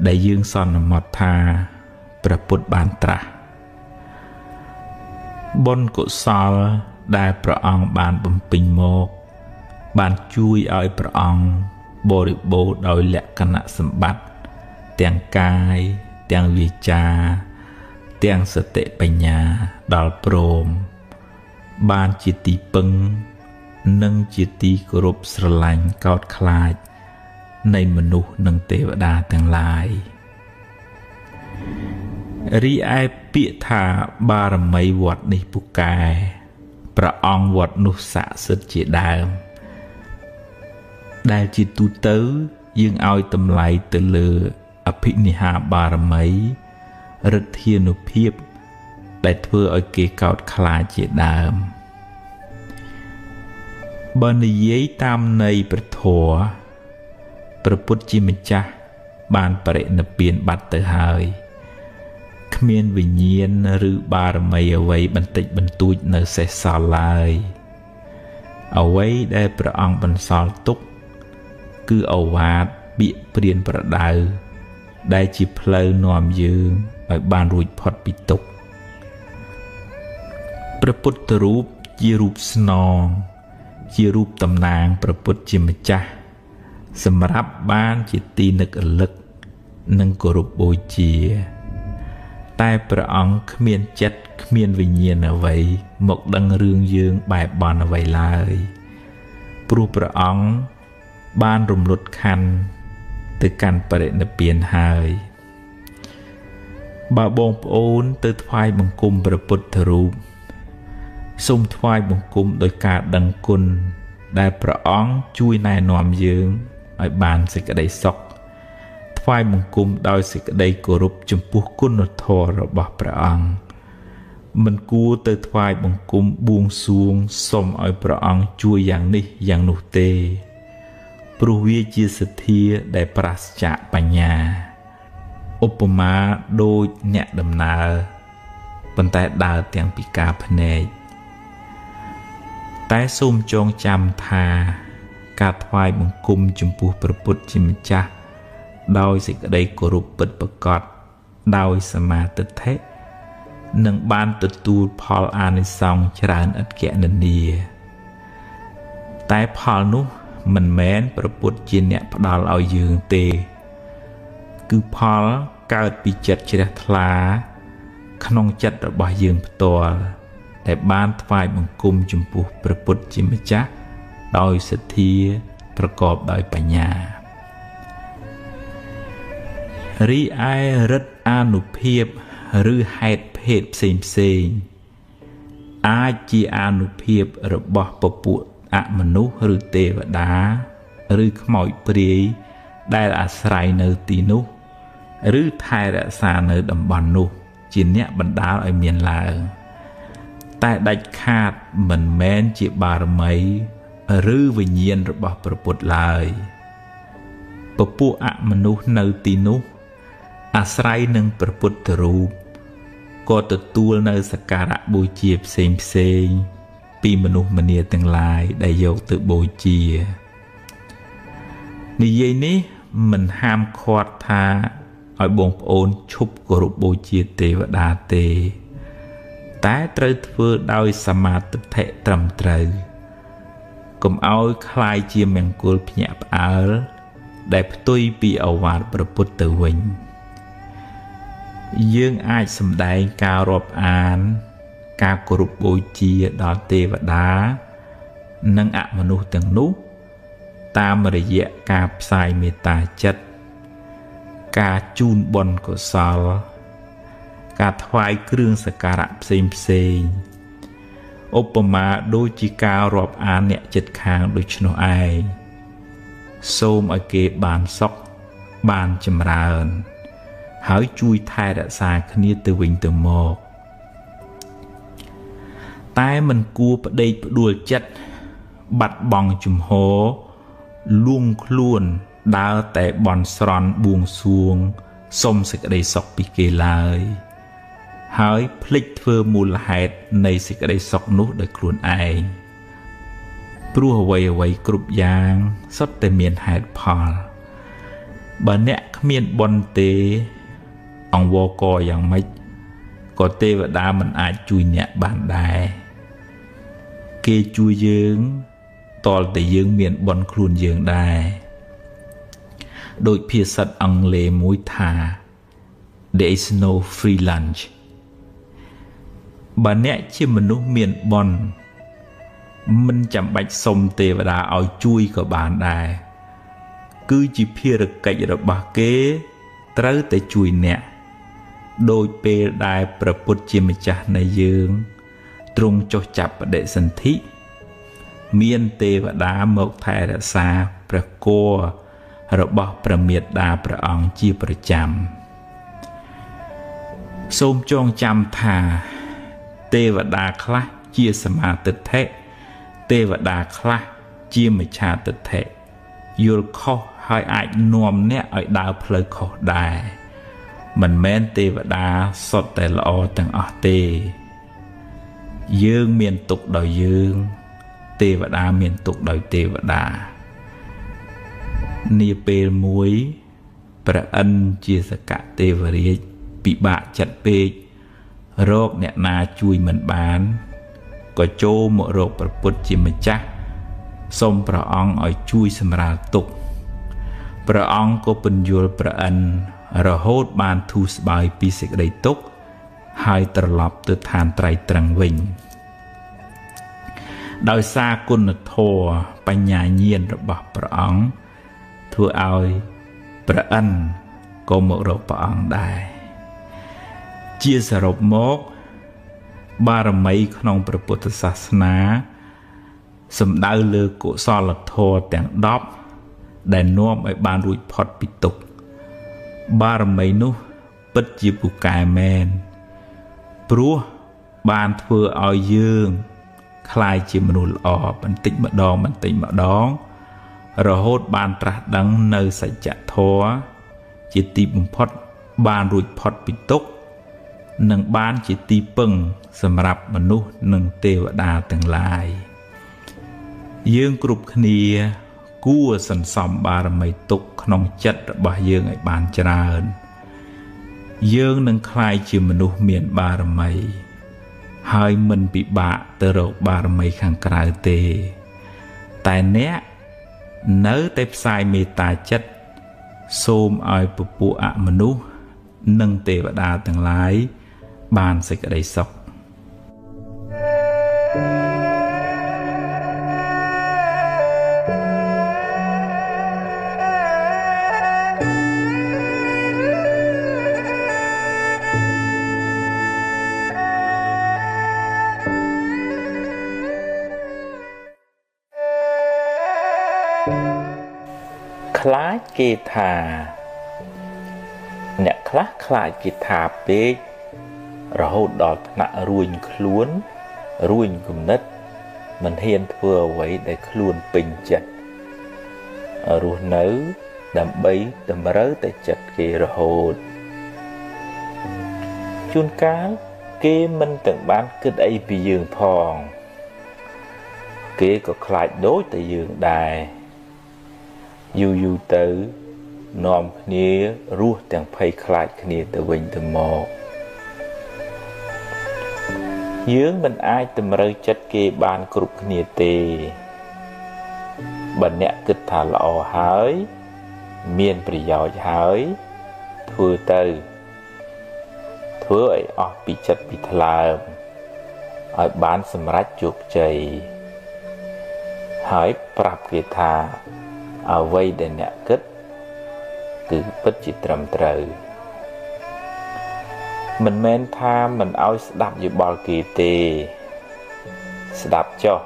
ដែលយើងសន្មតថាព្រះពុទ្ធបានត្រាស់បុណ្យកុសល ដែលព្រះអង្គបានបំពេញមកបានជួយឲ្យព្រះអង្គបរិបូរណ៍ដោយលក្ខណៈសម្បត្តិទាំងកាយទាំងវាចាទាំងសតិបញ្ញាដល់ព្រមបានជាទីពឹងនិងជាទីគោរពស្រឡាញ់កោតខ្លាចនៃមនុស្សនិងទេវតាទាំងឡាយរីឯពាក្យថាបារមីវត្តនេះពូកែព្រះអង្គវត្តនោះស័ក្តិសិទ្ធិជាដើមដែលជាទូទៅយើងឲ្យតម្លៃទៅលើអភិនិហាបារមីឫទ្ធានុភាពដែលធ្វើឲ្យគេកោតខ្លាចជាដើមបើនិយាយតាមន័យព្រះធម៌ព្រះពុទ្ធជាម្ចាស់បានបរិនិព្វានបាត់ទៅហើយគ្មានវិញ្ញាណឬបារមីអ្វីបន្តិចបន្តួចនៅសេសសល់ឡើយអ្វីដែលព្រះអង្គបន្សល់ទុកគឺឱវាទពាក្យព្រានប្រដៅដែលជាផ្លូវនាំយើងឲ្យបានរួចផុតពីទុក្ខព្រះពុទ្ធរូបជារូបស្នងជារូបតំណាងព្រះពុទ្ធជាម្ចាស់សម្រាប់បានជាទីនឹករលឹកនិងគោរពបូជាតែព្រះអង្គគ្មានចិត្តគ្មានវិញ្ញាណអ្វីមកដឹងរឿងយើងបែបបន់អ្វីឡើយព្រោះព្រះអង្គបានរំលត់ខណ្ឌទៅកាន់បរិនិព្វានហើយបើបងប្អូនទៅថ្វាយបង្គំព្រះពុទ្ធរូបសូមថ្វាយបង្គំដោយការដឹងគុណដែលព្រះអង្គជួយណែនាំយើងឲ្យបានសេចក្តីសុខថ្វាយបង្គំដោយសេចក្តីគោរពចំពោះគុណធម៌របស់ព្រះអង្គមិនគួរទៅថ្វាយបង្គំបួងសួងសុំឲ្យព្រះអង្គជួយយ៉ាងនេះយ៉ាងនោះទេព្រោះវាជាសទ្ធាដែលប្រាសចាកបញ្ញាឧបមាដូចអ្នកដំណើរប៉ុន្តែដើរទាំងពិការភ្នែកតែសូមចងចាំថាការថ្វាយបង្គំចំពោះព្រះពុទ្ធជាម្ចាស់ដោយសេចក្តីគោរពពិតប្រាកដដោយសមាទិដ្ឋិនឹងបានទទួលផលអានិសង្សច្រើនឥតគណនាតែផលនោះមិនមែនព្រះពុទ្ធជាអ្នកផ្ដល់ឲ្យយើងទេគឺផលកើតពីចិត្តជ្រះថ្លាក្នុងចិត្តរបស់យើងផ្ទាល់ដែលបានថ្វាយបង្គំចំពោះព្រះពុទ្ធជាម្ចាស់ដោយសទ្ធាប្រកបដោយបញ្ញារីឯឫទ្ធិអានុភាពឬហេតុភេទផ្សេងអាចជាអានុភាពរបស់ពពួកអមនុស្សឬទេវតាឬខ្មោចព្រាយដែលអាស្រ័យនៅទីនោះឬថែរក្សានៅតំបន់នោះជាអ្នកបណ្ដាលឲ្យមានឡើងតែដាច់ខាតមិនមែនជាបារមីឬវិញ្ញាណរបស់ព្រះពុទ្ធឡើយពពួកអមនុស្សនៅទីនោះអាស្រ័យនឹងព្រះពុទ្ធរូបក៏ទទួលនៅសក្ការៈបូជាផ្សេងពីមនុស្សម្នាទាំងឡាយដែលយកទៅបូជានិយាយនេះមិនហាមឃាត់ថាឲ្យបងប្អូនឈប់គោរពបូជាទេវតាទេតែត្រូវធ្វើដោយសមាទិដ្ឋិត្រឹមត្រូវកុំឲ្យคล้ายជាមង្គលភ្ញាក់ផ្អើលដែលផ្ទុយពីឱវាទព្រះពុទ្ធទៅវិញយើងអាចសម្ដែងការរាប់អានការគោរពបូជាដល់ទេវតានិងអមនុស្សទាំងនោះតាមរយៈការផ្សាយមេត្តាចិត្តការជូនបុណ្យកុសលការថ្វាយគ្រឿងសក្ការៈផ្សេងឧបមាដូចជាការរាប់អានអ្នកជិតខាងដូច្នោះឯងសូមឲ្យគេបានសុខបានចម្រើនហើយជួយថែរក្សាគ្នាទៅវិញទៅមកតែមិនគួរផ្ដេកផ្ដួលចិត្តបាត់បង់ជំហរលួងខ្លួនដើរតែបន់ស្រន់បួងសួងសុំសេចក្តីសុខពីគេឡើយហើយភ្លេចធ្វើមូលហេតុនៃសេចក្តីសុខនោះដោយខ្លួនឯងព្រោះអ្វីគ្រប់យ៉ាងសុទ្ធតែមានហេតុផលបើអ្នកគ្មានបុណ្យទេអង្វរករយ៉ាងម៉េចក៏ទេវតាមិនអាចជួយអ្នកបានដែរ គេជួយយើងតលតែយើងមានបនខ្លួនយើងដែរដោយភាសាអង់គ្លេសមួយថា there is no free lunch បើអ្នកជាមនុស្សមានបនមិនចាំបាច់សុំទេវតាឲ្យជួយក៏បានដែរគឺជាភារកិច្ចរបស់គេត្រូវតែជួយអ្នកដោយពេលដែលព្រះពុទ្ធជាម្ចាស់នៃយើងទ្រង់ចុះចាប់បដិសន្ធិមានទេវតាមកថែរក្សាព្រះគភ៌របស់ព្រះមេត្តាព្រះអង្គជាប្រចាំសូមចងចាំថាទេវតាខ្លះជាសមាទិដ្ឋិទេវតាខ្លះជាមិច្ឆាទិដ្ឋិយល់ខុសហើយអាចនាំអ្នកឲ្យដើរផ្លូវខុសដែរមិនមែនទេវតាសុទ្ធតែល្អទាំងអស់ទេយើងមានទុក្ខដោយយើងទេវតាមានទុក្ខដោយទេវតានាពេលមួយព្រះឥន្ទជាសកទេវរាជពិបាកចិត្តពេករកអ្នកណាជួយមិនបានក៏ចូលមករកព្រះពុទ្ធជាម្ចាស់សូមព្រះអង្គឲ្យជួយសម្រាលទុក្ខព្រះអង្គក៏ពន្យល់ព្រះឥន្ទរហូតបានធូរស្បើយពីសេចក្តីទុក្ខហើយត្រឡប់ទៅឋានត្រៃត្រង់វិញដោយសារគុណធម៌បញ្ញាញាណរបស់ព្រះអង្គធ្វើឲ្យព្រះឥន្ទក៏មករកព្រះអង្គដែរជាសរុបមកបារមីក្នុងព្រះពុទ្ធសាសនាសំដៅលើកុសលធម៌ទាំង10ដែលនាំឲ្យបានរួចផុតពីទុក្ខបារមីនោះពិតជាពូកែមែនព្រោះបានធ្វើឲ្យយើងคล้ายជាមនុស្សល្អបន្តិចម្ដងបន្តិចម្ដងរហូតបានត្រាស់ដឹងនៅសច្ចធម៌ជាទីបំផុតបានរួចផុតពីទុក្ខនិងបានជាទីពឹងសម្រាប់មនុស្សនិងទេវតាទាំងឡាយយើងគ្រប់គ្នាគួរសន្សំបារមីទុក្ខក្នុងចិត្តរបស់យើងឲ្យបានច្រើនយើងនឹងក្លាយជាមនុស្សមានបារមីហើយមិនពិបាកទៅរកបារមីខាងក្រៅទេតែអ្នកនៅតែផ្សាយមេត្តាចិត្តសូមឲ្យពពួកអមនុស្សនិងទេវតាទាំងឡាយបានសេចក្តីសុខខ្លាចគេថាអ្នកខ្លះខ្លាចគេថាពេករហូតដល់ថ្នាក់រួញខ្លួនរួញគំនិតមិនហ៊ានធ្វើអ្វីដែលខ្លួនពេញចិត្តរស់នៅដើម្បីតម្រូវតែចិត្តគេរហូតជួនកាលគេមិនទាំងបានគិតអីពីយើងផងគេក៏ខ្លាចដូចតែយើងដែរយូរទៅនាំគ្នារស់ទាំងភ័យខ្លាចគ្នាទៅវិញទៅមកយើងមិនអាចតម្រូវចិត្តគេបានគ្រប់គ្នាទេបើអ្នកគិតថាល្អហើយមានប្រយោជន៍ហើយធ្វើទៅធ្វើឲ្យអស់ពីចិត្តពីថ្លើមឲ្យបានសម្រេចជោគជ័យហើយប្រាប់គេថាអ្វីដែលអ្នកគិតគឺពិតជាត្រឹមត្រូវមិនមែនថាមិនឲ្យស្ដាប់យោបល់គេទេស្ដាប់ចុះ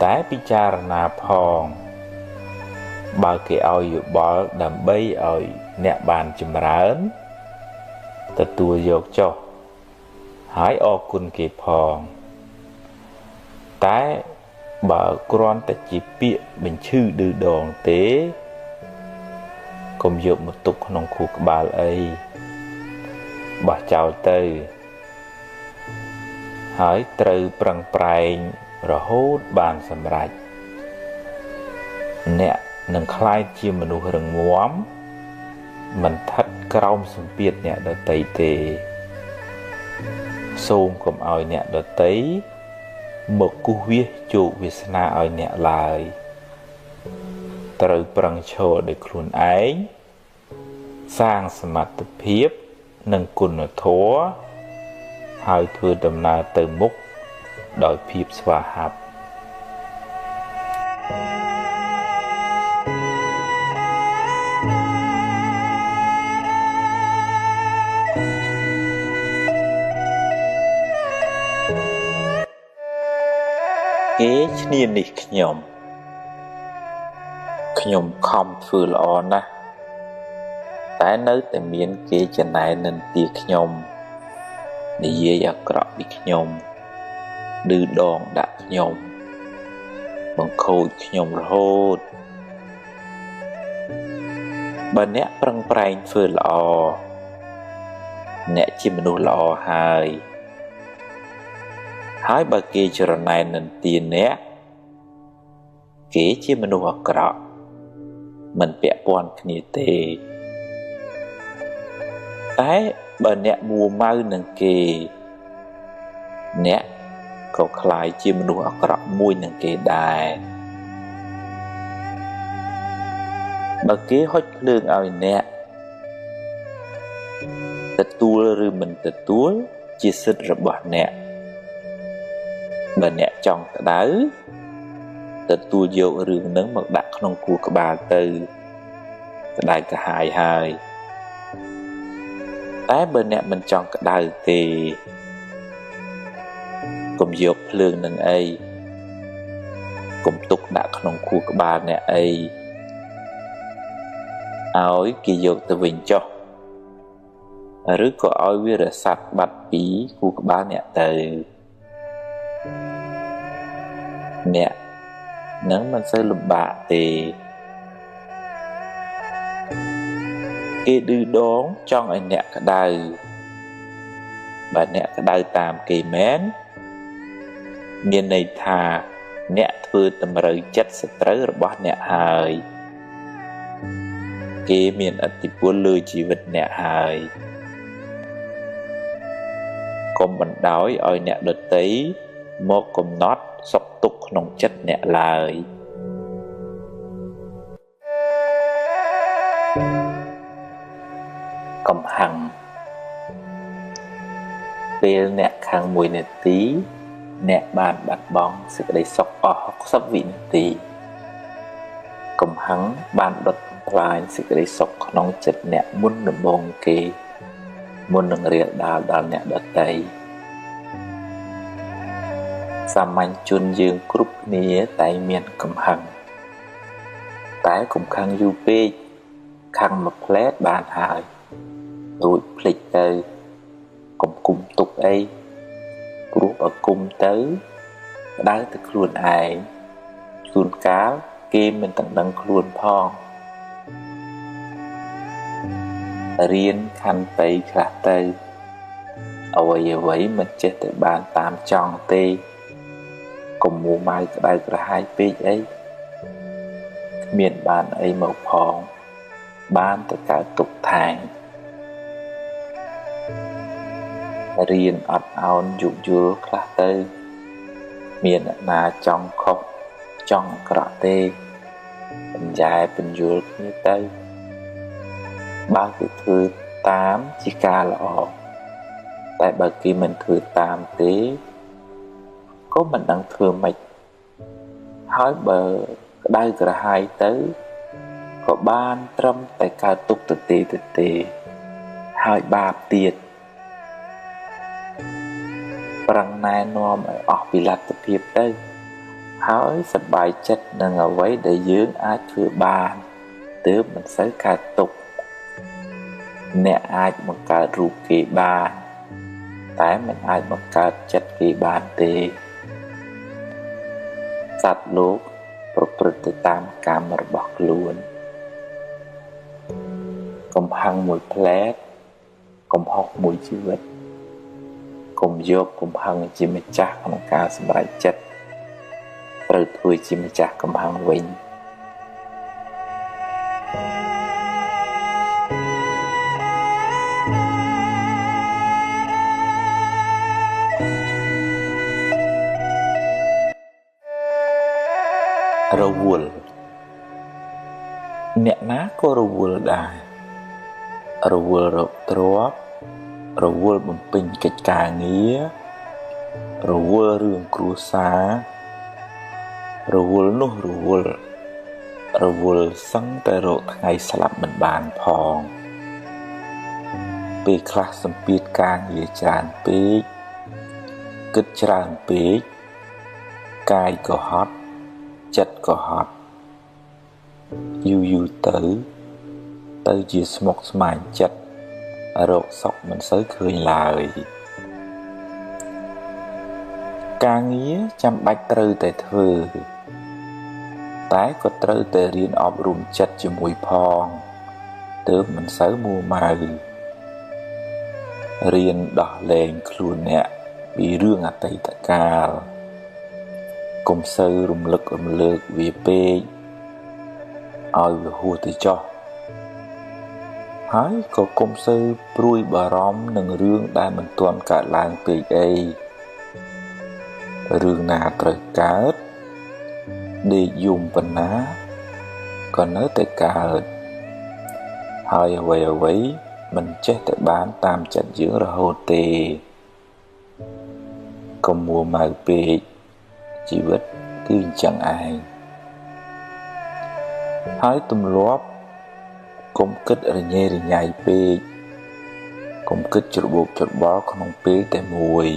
តែពិចារណាផងបើគេឲ្យយោបល់ដើម្បីឲ្យអ្នកបានចម្រើនទទួលយកចុះហើយអរគុណគេផងតែបើគ្រាន់តែជាពាក្យបញ្ឈឺឌឺដងទេកុំយកមកទុកក្នុងខួរក្បាលអីបោះចោលទៅហើយត្រូវប្រឹងប្រែងរហូតបានសម្រេចអ្នកនឹងក្លាយជាមនុស្សរឹងមាំមិនថិតក្រោមសម្ពាធអ្នកដទៃទេសូមកុំឲ្យអ្នកដទៃ មកគូសវាសជោគវាសនាឲ្យអ្នកឡើយត្រូវប្រឹងឈរដោយខ្លួនឯងសាងសមត្ថភាពនិងគុណធម៌ហើយធ្វើដំណើរទៅមុខដោយភាពស្វាហាប់គេឈ្នានីសខ្ញុំខំធ្វើល្អណាស់តែនៅតែមានគេចំណែននិន្ទាខ្ញុំនិយាយអាក្រក់ពីខ្ញុំឌឺដងដាក់ខ្ញុំបង្ខូចខ្ញុំរហូតបើអ្នកប្រឹងប្រែងធ្វើល្អអ្នកជាមនុស្សល្អហើយបើគេចរណែននិន្ទាអ្នកគេជាមនុស្សអាក្រក់មិនពាក់ព័ន្ធគ្នាទេតែបើអ្នកមួម៉ៅនឹងគេអ្នកក៏คล้ายជាមនុស្សអាក្រក់មួយនឹងគេដែរបើគេហុចភ្លើងឲ្យអ្នកទទួលឬមិនទទួលជាសិទ្ធិរបស់អ្នកបើអ្នកចង់ក្តៅទទួលយករឿងនឹងមកដាក់ក្នុងខួរក្បាលទៅក្តៅកាហាយហើយតែបើអ្នកមិនចង់ក្តៅទេកុំយកភ្លើងនឹងអីកុំទុកដាក់ក្នុងខួរក្បាលអ្នកអីឲ្យគេយកទៅវិញចុះឬក៏ឲ្យវារសាត់បាត់ពីខួរក្បាលអ្នកទៅអ្នកនឹងមិនសូវលំបាកទេគេឌឺដងចង់ឲ្យអ្នកក្តៅបើអ្នកក្តៅតាមគេមែនមានន័យថាអ្នកធ្វើតម្រូវចិត្តសត្រូវរបស់អ្នកហើយគេមានឥទ្ធិពលលើជីវិតអ្នកហើយកុំបណ្ដោយឲ្យអ្នកដទៃមកកំណត់សុខទុក្ខក្នុងចិត្តអ្នកឡើយកំហឹងពេលអ្នកខាង1នាទីអ្នកបានបាត់បង់សេចក្តីសុខអស់60វិនាទីកំហឹងបានដុតបំផ្លាញសេចក្តីសុខក្នុងចិត្តអ្នកមុនដំបូងគេមុននឹងរាលដាលដល់អ្នកដទៃសាមញ្ញជនយើងគ្រប់គ្នាតែមានកំហឹងតែកុំខឹងយូរពេកខឹងមួយផ្លែតបានហើយរួចភ្លេចទៅកុំគុំទុកអីព្រោះបើគុំទៅក្តៅទៅខ្លួនឯងជួនកាលគេមិនទាំងដឹងខ្លួនផងរៀនខន្តីខ្លះទៅអ្វីមិនចេះតែបានតាមចង់ទេកុំមួម៉ៅក្តៅក្រហាយពេកអីគ្មានបានអីមកផងបានតែកើតទុក្ខថែងរៀនអត់ឱនយោគយល់ខ្លះទៅមានអ្នកណាចង់ខុសចង់អាក្រក់ទេបញ្ញែបញ្យល់គ្នាទៅបើគេធ្វើតាមជាការល្អតែបើគេមិនធ្វើតាមទេក៏មិនដឹងធ្វើម៉េចហើយបើក្តៅក្រហាយទៅក៏បានត្រឹមតែកើតទុក្ខទៅទេហើយបាបទៀតប្រឹងណែនាំឲ្យអស់ពីលទ្ធភាពទៅហើយសប្បាយចិត្តនឹងអ្វីដែលយើងអាចធ្វើបានទើបមិនសូវកើតទុក្ខអ្នកអាចបង្កើតរូបគេបានតែមិនអាចបង្កើតចិត្តគេបានទេសត្វលោកប្រព្រឹត្តទៅតាមកម្មរបស់ខ្លួនកុំហឹងមួយផ្លែតកុំហុកមួយជីវិតកុំយកកំហឹងជាម្ចាស់ក្នុងការសម្រេចចិត្តត្រូវធ្វើជាម្ចាស់កំហឹងវិញ រវល់អ្នកណាក៏រវល់ដែររវល់រកទ្រព្យរវល់បំពេញកិច្ចការងាររវល់រឿងគ្រួសាររវល់នោះរវល់សឹងតែរកថ្ងៃស្លាប់មិនបានផងពេលខ្លះសម្ពាធការងារច្រើនពេកគិតច្រើនពេកកាយក៏ហត់ចិត្តក៏ហត់យូរទៅជាស្មុគស្មាញចិត្តរកសុខមិនសូវឃើញឡើយការងារចាំបាច់ត្រូវតែធ្វើតែក៏ត្រូវតែរៀនអប់រំចិត្តជាមួយផងទើបមិនសូវមួម៉ៅរៀនដោះលែងខ្លួនអ្នកពីរឿងអតីតកាលកុំសូវរំលឹករំលើកវាពេកឲ្យវាហួសទៅចុះហើយក៏កុំសូវព្រួយបារម្ភនឹងរឿងដែលមិនទាន់កើតឡើងពេកអីរឿងណាត្រូវកើតដេកយំប៉ុណ្ណាក៏នៅតែកើតហើយអ្វីមិនចេះតែបានតាមចិត្តយើងរហូតទេកុំមួម៉ៅពេកជីវិតគឺអញ្ចឹងឯងហើយទម្លាប់កុំគិតរញ៉េរញ៉ៃពេកកុំគិតច្របូកច្របល់ក្នុងពេលតែមួយ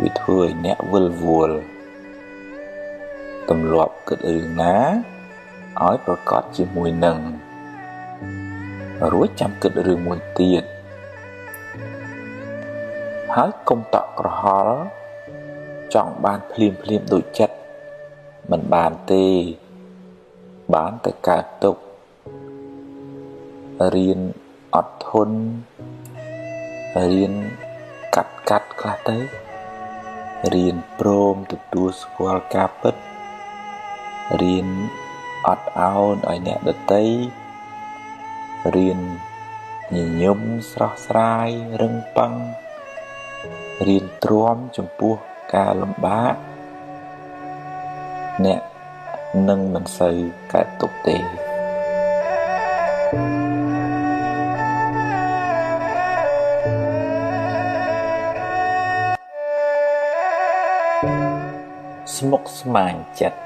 វាធ្វើឲ្យអ្នកវិលវល់ទម្លាប់គិតរឿងណាឲ្យប្រកបជាមួយនឹងរួចចាំគិតរឿងមួយទៀតហើយកុំតក់ក្រហល់ចង់បានភ្លាមដូចចិត្តមិនបានទេបានតែកើតទុក្ខរៀនអត់ធន់រៀនកាត់ខ្លះទៅរៀនព្រមទទួលស្គាល់ការពិតរៀនអត់ឱនឲ្យអ្នកដទៃរៀនញញឹមស្រស់ស្រាយរឹងប៉ឹងរៀនទ្រាំចំពោះការលំបាកអ្នកនឹងមិនសូវកើតទុក្ខទេស្មុគស្មាញចិត្ត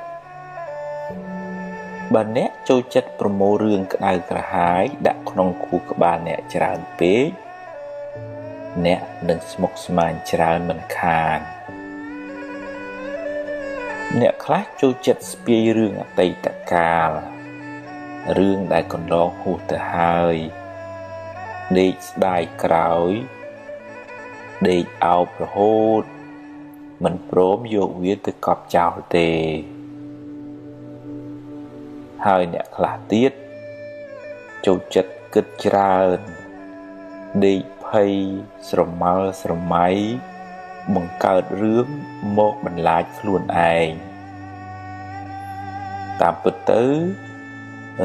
បើអ្នកចូលចិត្តប្រមូលរឿងក្តៅក្រហាយដាក់ក្នុងខួរក្បាលអ្នកច្រើនពេកអ្នកនឹងស្មុគស្មាញច្រើនមិនខានអ្នកខ្លះចូលចិត្តស្ពាយរឿងអតីតកាលរឿងដែលកន្លងហួសទៅហើយដេកស្ដាយក្រោយដេកអោបរហូតមិនព្រមយកវាទៅកប់ចោលទេហើយអ្នកខ្លះទៀតចូលចិត្តគិតច្រើនដេកភ័យស្រមើស្រមៃបង្កើតរឿងមកបន្លាចខ្លួនឯងតាមពិតទៅ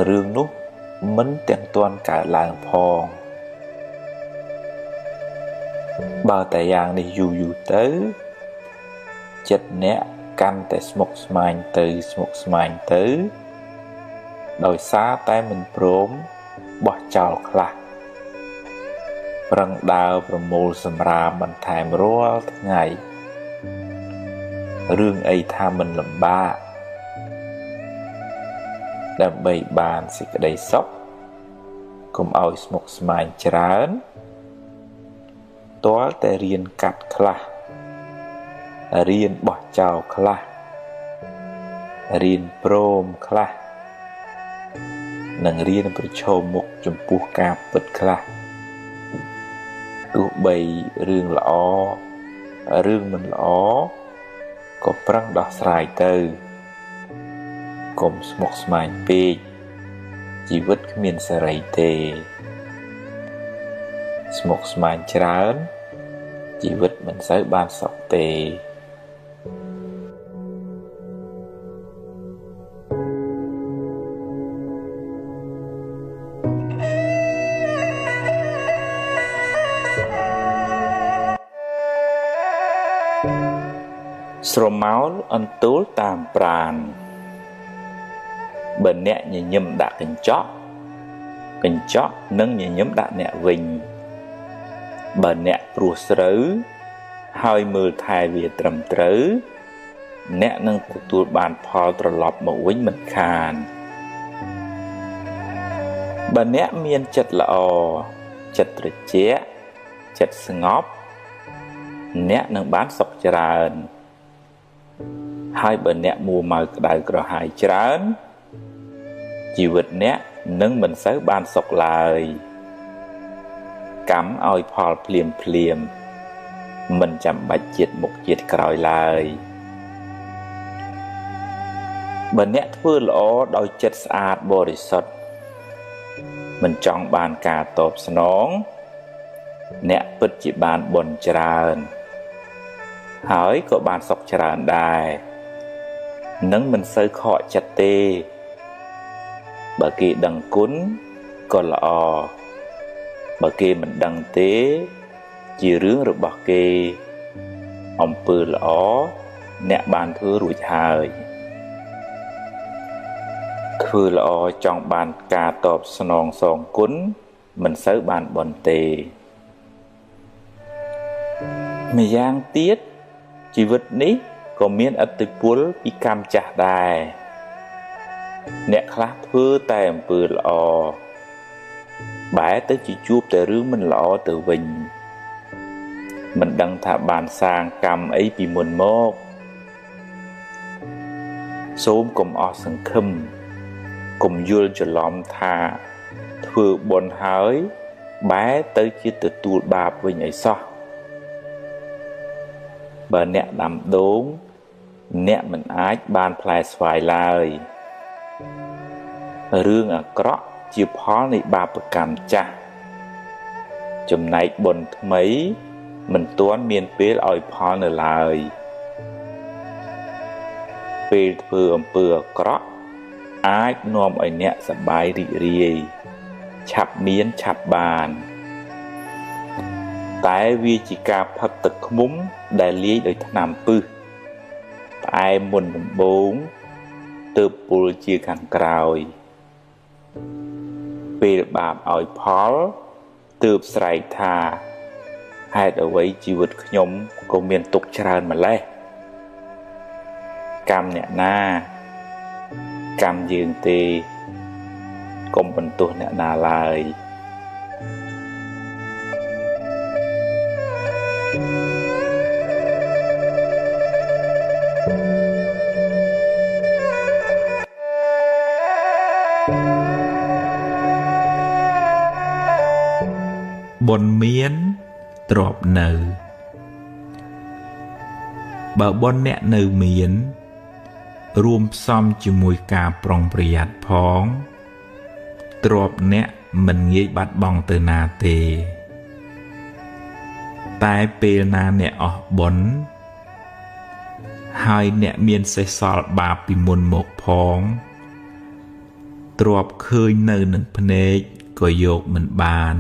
រឿងនោះមិនទាំងទាន់កើតឡើងផងបើតែយ៉ាងនេះយូរទៅចិត្តអ្នកកាន់តែស្មុគស្មាញទៅដោយសារតែមិនព្រមបោះចោលខ្លះប្រឹងដើរប្រមូលសម្រាមបន្ថែមរាល់ថ្ងៃរឿងអីថាមិនលំបាកដើម្បីបានសេចក្តីសុខកុំឲ្យស្មុគស្មាញច្រើនទាល់តែរៀនកាត់ខ្លះរៀនបោះចោលខ្លះរៀនព្រមខ្លះនិងរៀនប្រឈមមុខចំពោះការពិតខ្លះទោះបីរឿងល្អរឿងមិនល្អក៏ប្រឹងដោះស្រាយទៅកុំស្មុគស្មាញពេកជីវិតគ្មានសេរីទេស្មុគស្មាញច្រើនជីវិតមិនសូវបានសុខទេស្រមោលអន្ទូលតាមប្រាណ បើអ្នកញញឹមដាក់កញ្ចក់នឹងញញឹមដាក់អ្នកវិញបើអ្នកព្រោះស្រូវហើយមើលថែវាត្រឹមត្រូវអ្នកនឹងទទួលបានផលត្រឡប់មកវិញមិនខានបើអ្នកមានចិត្តល្អចិត្តត្រជាក់ចិត្តស្ងប់អ្នកនឹងបានសុខច្រើនហើយបើអ្នកមួម៉ៅក្តៅក្រហាយច្រើនជីវិតអ្នកនឹងមិនសូវបានសុខឡើយកម្មឲ្យផលភ្លាមមិនចាំបាច់ជាតិមុខជាតិក្រោយឡើយបើអ្នកធ្វើល្អដោយចិត្តស្អាតបរិសុទ្ធមិនចង់បានការតបស្នងអ្នកពិតជាបានបុណ្យច្រើនហើយក៏បានសុខច្រើនដែរនឹងមិនសូវខកចិត្តទេបើគេដឹងគុណក៏ល្អបើគេមិនដឹងទេជារឿងរបស់គេអំពើល្អអ្នកបានធ្វើរួចហើយធ្វើល្អចង់បានការតបស្នងសងគុណមិនសូវបានបុណ្យទេម្យ៉ាងទៀតជីវិតនេះក៏មានឥទ្ធិពលពីកម្មចាស់ដែរអ្នកខ្លះធ្វើតែអំពើល្អបែរទៅជាជួបតែរឿងមិនល្អទៅវិញមិនដឹងថាបានសាងកម្មអីពីមុនមកសូមកុំអស់សង្ឃឹមកុំយល់ច្រឡំថាធ្វើបុណ្យហើយបែរទៅជាទទួលបាបវិញអីសោះបើអ្នកដាំដូងអ្នកមិនអាចបានផ្លែស្វាយឡើយរឿងអាក្រក់ជាផលនៃបាបកម្មចាស់ចំណែកបុណ្យថ្មីមិនទាន់មានពេលឲ្យផលនៅឡើយពេលធ្វើអំពើអាក្រក់អាចនាំឲ្យអ្នកសប្បាយរីករាយឆាប់មានឆាប់បានតែវាជាការផឹកទឹកឃ្មុំដែលលាយដោយថ្នាំពឹសផ្អែមមុនដំបូងទើបពុលជាខាងក្រោយពេលបាបឲ្យផលទើបស្រែកថាហេតុអ្វីជីវិតខ្ញុំក៏មានទុក្ខច្រើនម្ល៉េះកម្មអ្នកណាកម្មយើងទេកុំបន្ទោសអ្នកណាឡើយបុណ្យមានទ្រព្យនៅបើបុណ្យអ្នកនៅមានរួមផ្សំជាមួយការប្រុងប្រយ័ត្នផងទ្រព្យអ្នកមិនងាយបាត់បង់ទៅណាទេតែពេលណាអ្នកអស់បុណ្យហើយអ្នកមានសេះសល់បាបពីមុនមកផងទ្រព្យឃើញនៅនឹងភ្នែកក៏យកមិនបាន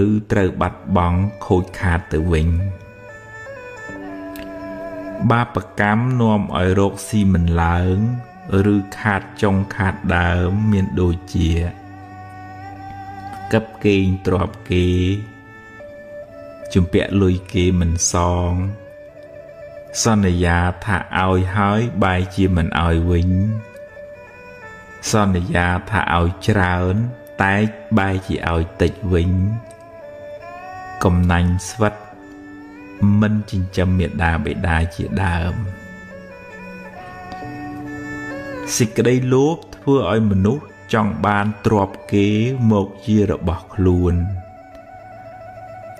ឬត្រូវបាត់បង់ខូចខាតទៅវិញបាបកម្មនាំឲ្យរកស៊ីមិនឡើងឬខាតចុងខាតដើមមានដូចជាកឹបកេងទ្រព្យគេជំពាក់លុយគេមិនសងសន្យាថាឲ្យហើយបែរជាមិនឲ្យវិញសន្យាថាឲ្យច្រើនតែបែរជាឲ្យតិចវិញកំណាញ់ស្វិតមិនចិញ្ចឹមមាតាបិតាជាដើមសេចក្តីលោភធ្វើឲ្យមនុស្សចង់បានទ្រព្យគេមកជារបស់ខ្លួន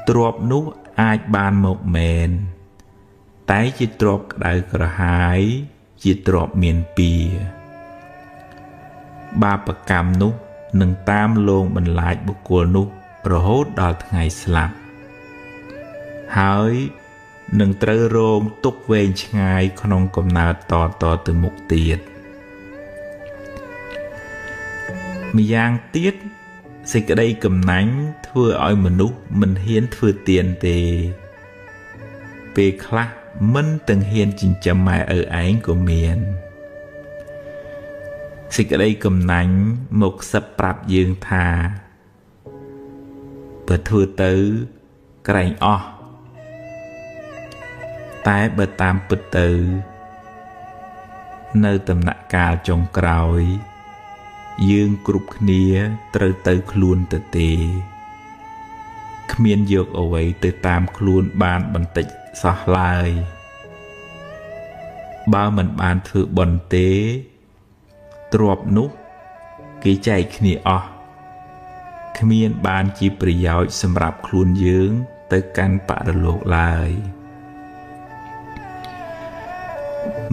ទ្រព្យនោះអាចបានមកមែនតែជាទ្រព្យក្តៅក្រហាយជាទ្រព្យមានពៀបាបកម្មនោះនឹងតាមលងបន្លាចបុគ្គលនោះរហូតដល់ថ្ងៃស្លាប់ហើយនឹងត្រូវរងទុក្ខវែងឆ្ងាយក្នុងកំណើតតទៅមុខទៀតម្យ៉ាងទៀតសេចក្តីកំណាញ់ធ្វើឲ្យមនុស្សមិនហ៊ានធ្វើទានទេពេលខ្លះមិនទាំងហ៊ានចិញ្ចឹមម៉ែឪឯងក៏មាន សេចក្តីកំណាញ់មកសឹបប្រាប់យើងថាបើធ្វើទៅក្រែងអស់តែបើតាមពិតទៅនៅដំណាក់កាលចុងក្រោយយើងគ្រប់គ្នាត្រូវទៅខ្លួនទៅទេគ្មានយកអ្វីទៅតាមខ្លួនបានបន្តិចសោះឡើយបើមិនបានធ្វើបុណ្យទេទ្រព្យនោះគេចែកគ្នាអស់គ្មានបានជាប្រយោជន៍សម្រាប់ខ្លួនយើងទៅកាន់បរលោកឡើយ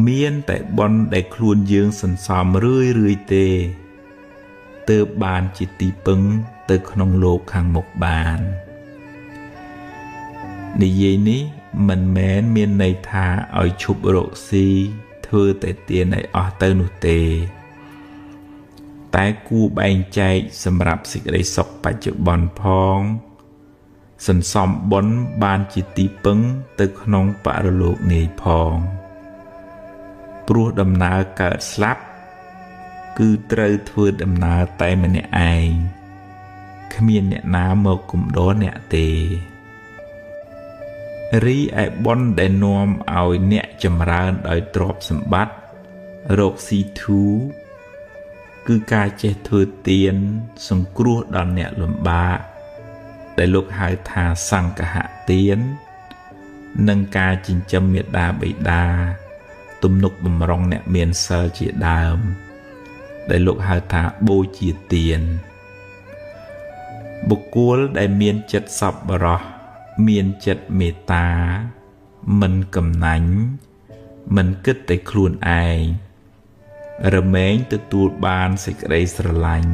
មានតែបុណ្យដែលខ្លួនយើងសន្សំរឿយទេទើបបានជាទីពឹងទៅក្នុងលោកខាងមុខបាននិយាយនេះមិនមែនមានន័យថាឲ្យឈប់រកស៊ីធ្វើតែទានឲ្យអស់ទៅនោះទេតែគួរបែងចែកសម្រាប់សេចក្តីសុខបច្ចុប្បន្នផងសន្សំបុណ្យបានជាទីពឹងទៅក្នុងបរលោកនាយផងព្រោះដំណើរកើតស្លាប់គឺត្រូវធ្វើដំណើរតែម្នាក់ឯងគ្មានអ្នកណាមកគំដរអ្នកទេរីឯបុណ្យដែលនាំឲ្យអ្នកចម្រើនដោយទ្រព្យសម្បត្តិរកស៊ីធូរគឺការចេះធ្វើទានសង្គ្រោះដល់អ្នកលំបាកដែលលោកហៅថាសង្ឃហទាននិងការចិញ្ចឹមមាតាបិតាទំនុកបម្រុងអ្នកមានសិលជាដើមដែលលោកហៅថាបូជាទានបុគ្គលដែលមានចិត្តសប្បុរសមានចិត្តមេត្តាមិនកំណាញ់មិនគិតតែខ្លួនឯងរមែងទទួលបានសេចក្តីស្រឡាញ់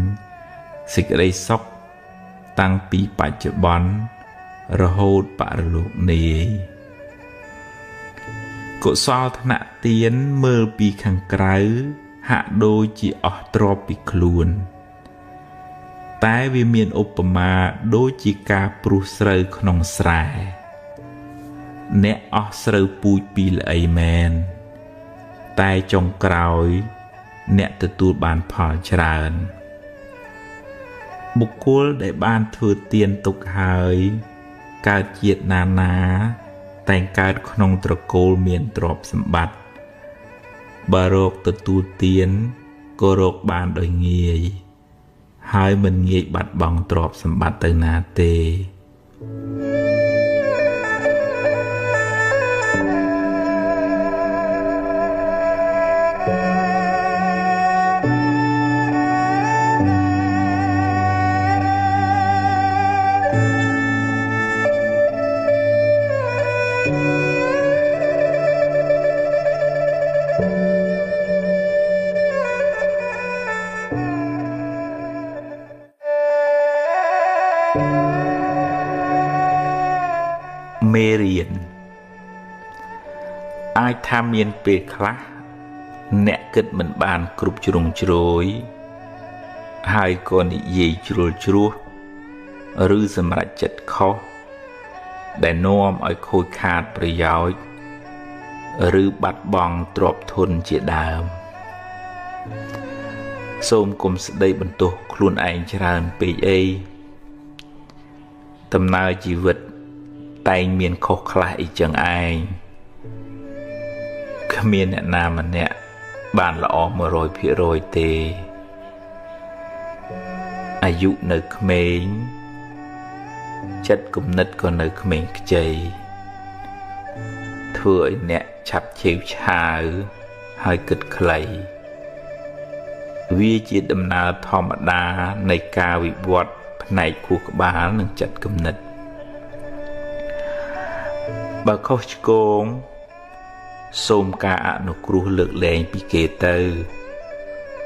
សេចក្តីសុខតាំងពីបច្ចុប្បន្នរហូតបរលោកនាយកុសលថ្នាក់ទានមើលពីខាងក្រៅហាក់ដូចជាអស់ទ្រព្យពីខ្លួនតែវាមានឧបមាដូចជាការព្រុះស្រូវក្នុងស្រែអ្នកអស់ស្រូវពូជពីល្អីមែនតែចុងក្រោយអ្នកទទួលបានផលច្រើនបុគ្គលដែលបានធ្វើទានទុកហើយកើតជាតិណាតែងកើតក្នុងត្រកូលមានទ្រព្យសម្បត្តិបើរកទទួលទានក៏រកបានដោយងាយហើយមិនងាយបាត់បង់ទ្រព្យសម្បត្តិទៅណាទេមេរៀនអាចថាមានពេលខ្លះអ្នកគិតមិនបានគ្រប់ជ្រុងជ្រោយហើយក៏និយាយជ្រុលជ្រោះឬសម្រេចចិត្តខុសដែលនាំឲ្យខូចខាតប្រយោជន៍ឬបាត់បង់ទ្រព្យធនជាដើមសូមកុំស្ដីបន្ទោសខ្លួនឯងច្រើនពេកអីដំណើរជីវិតតែងមានខុសខ្លះអីចឹងឯងគ្មានអ្នកណាម្នាក់បានល្អ 100% ទេអាយុនៅក្មេងចិត្តគំនិតក៏នៅក្មេងខ្ចីធ្វើឲ្យអ្នកឆាប់ឆេវឆាវហើយគិតខ្លីវាជាដំណើរធម្មតានៃការវិវត្តផ្នែកខួរក្បាលនិងចិត្តគំនិតបើខុសឆ្គងសូមការអនុគ្រោះលើកលែងពីគេទៅ